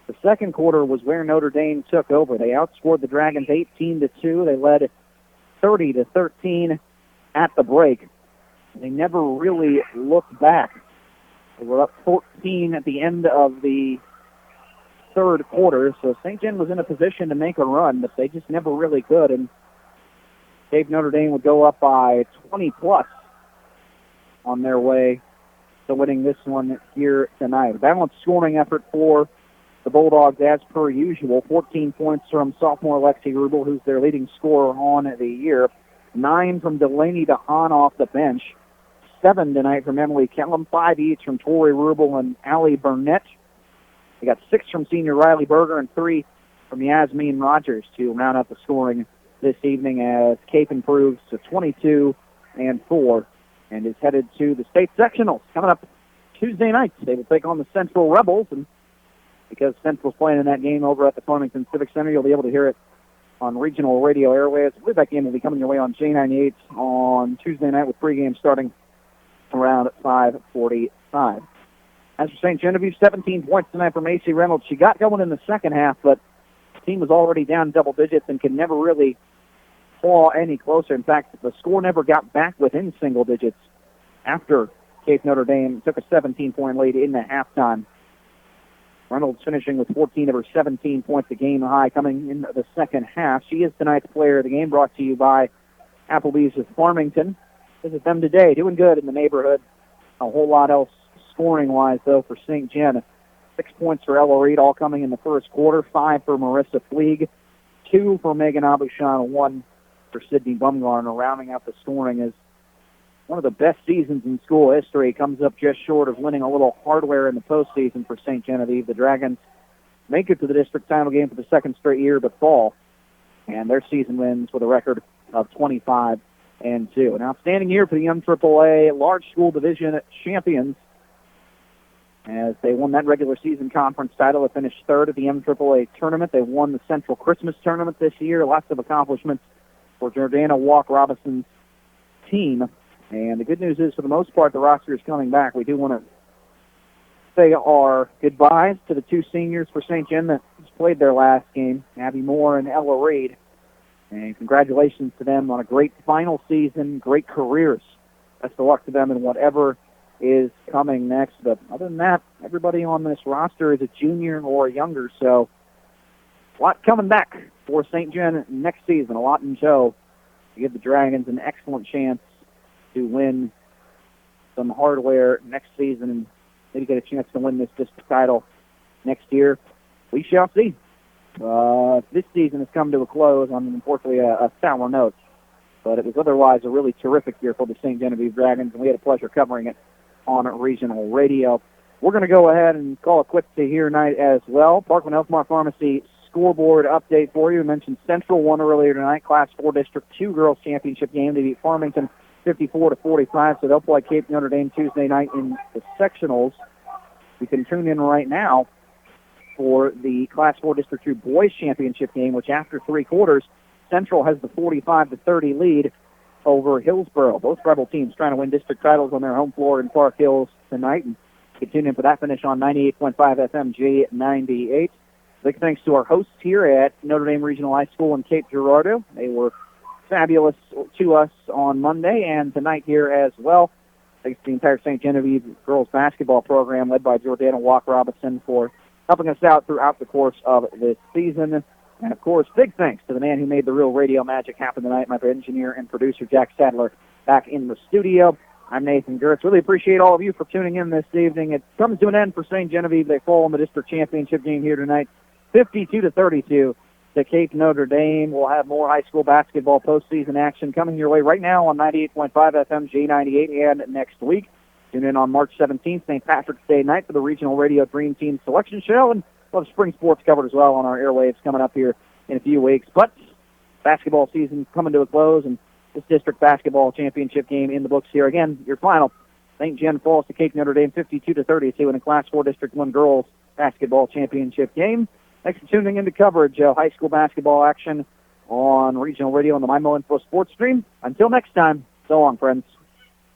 the second quarter was where Notre Dame took over. They outscored the Dragons 18-2. They led 30-13 at the break. They never really looked back. They were up 14 at the end of the third quarter, so St. Gen was in a position to make a run, but they just never really could, and Cape Notre Dame would go up by 20-plus on their way to winning this one here tonight. A balanced scoring effort for the Bulldogs as per usual. 14 points from sophomore Lexi Rubel, who's their leading scorer on the year. 9 from Delaney DeHaan off the bench. 7 tonight from Emily Kellum. 5 each from Tori Rubel and Allie Burnett. They got 6 from senior Riley Berger and 3 from Yasmin Rogers to round out the scoring this evening as Cape improves to 22-4. And is headed to the state sectionals coming up Tuesday night. They will take on the Central Rebels, and because Central's playing in that game over at the Farmington Civic Center, you'll be able to hear it on regional radio airways. I believe that game will be coming your way on J98 on Tuesday night with pregame starting around 5:45. As for St. Genevieve, 17 points tonight for Macy Reynolds. She got going in the second half, but the team was already down double digits and could never really fall any closer. In fact, the score never got back within single digits after Cape Notre Dame took a 17-point lead in the halftime. Reynolds finishing with 14 of her 17 points, a game high coming in the second half. She is tonight's player of the game, brought to you by Applebee's of Farmington. Visit them today. Doing good in the neighborhood. A whole lot else scoring-wise, though, for St. Gen. 6 points for Ella Reed, all coming in the first quarter. 5 for Marissa Fleeg. 2 for Megan Abushan. 1 for Sydney Bumgarner. Rounding out the scoring is one of the best seasons in school history. Comes up just short of winning a little hardware in the postseason for St. Genevieve. The Dragons make it to the district title game for the second straight year but fall. And their season wins with a record of 25-2. An outstanding year for the MAAA Large School Division champions as they won that regular season conference title. They finished third at the MAAA tournament. They won the Central Christmas tournament this year. Lots of accomplishments for Jordana Walk-Robinson's team. And the good news is, for the most part, the roster is coming back. We do want to say our goodbyes to the 2 seniors for St. Gen that just played their last game, Abby Moore and Ella Reed. And congratulations to them on a great final season, great careers. Best of luck to them in whatever is coming next. But other than that, everybody on this roster is a junior or younger, so a lot coming back for St. Gen next season, a lot in tow to give the Dragons an excellent chance to win some hardware next season and maybe get a chance to win this district title next year. We shall see. This season has come to a close on, unfortunately, a sour note. But it was otherwise a really terrific year for the St. Genevieve Dragons, and we had a pleasure covering it on regional radio. We're going to go ahead and call it quits here tonight as well. Parkland Elkmar Pharmacy scoreboard update for you. I mentioned Central won earlier tonight, Class 4 District 2 girls championship game. They beat Farmington 54-45, so they'll play Cape Notre Dame Tuesday night in the sectionals. You can tune in right now for the Class 4 District 2 boys championship game, which after three quarters, Central has the 45-30 lead over Hillsboro. Both Rebel teams trying to win district titles on their home floor in Park Hills tonight. And you can tune in for that finish on 98.5 FM G98. Big thanks to our hosts here at Notre Dame Regional High School in Cape Girardeau. They were fabulous to us on Monday and tonight here as well. Thanks to the entire St. Genevieve girls basketball program led by Jordana Walk-Robinson for helping us out throughout the course of this season. And, of course, big thanks to the man who made the real radio magic happen tonight, my engineer and producer, Jack Sadler, back in the studio. I'm Nathan Gertz. Really appreciate all of you for tuning in this evening. It comes to an end for St. Genevieve. They fall in the district championship game here tonight, 52-32 to Cape Notre Dame. We'll have more high school basketball postseason action coming your way right now on 98.5 FM J98 and next week. Tune in on March 17th, St. Patrick's Day night for the Regional Radio Dream Team Selection Show, and we'll have spring sports covered as well on our airwaves coming up here in a few weeks. But basketball season coming to a close, and this district basketball championship game in the books here. Again, your final, St. Gen falls to Cape Notre Dame 52-32 in a Class 4 District 1 girls basketball championship game. Thanks for tuning into coverage of high school basketball action on regional radio on the MyMO Info Sports Stream. Until next time, so long, friends.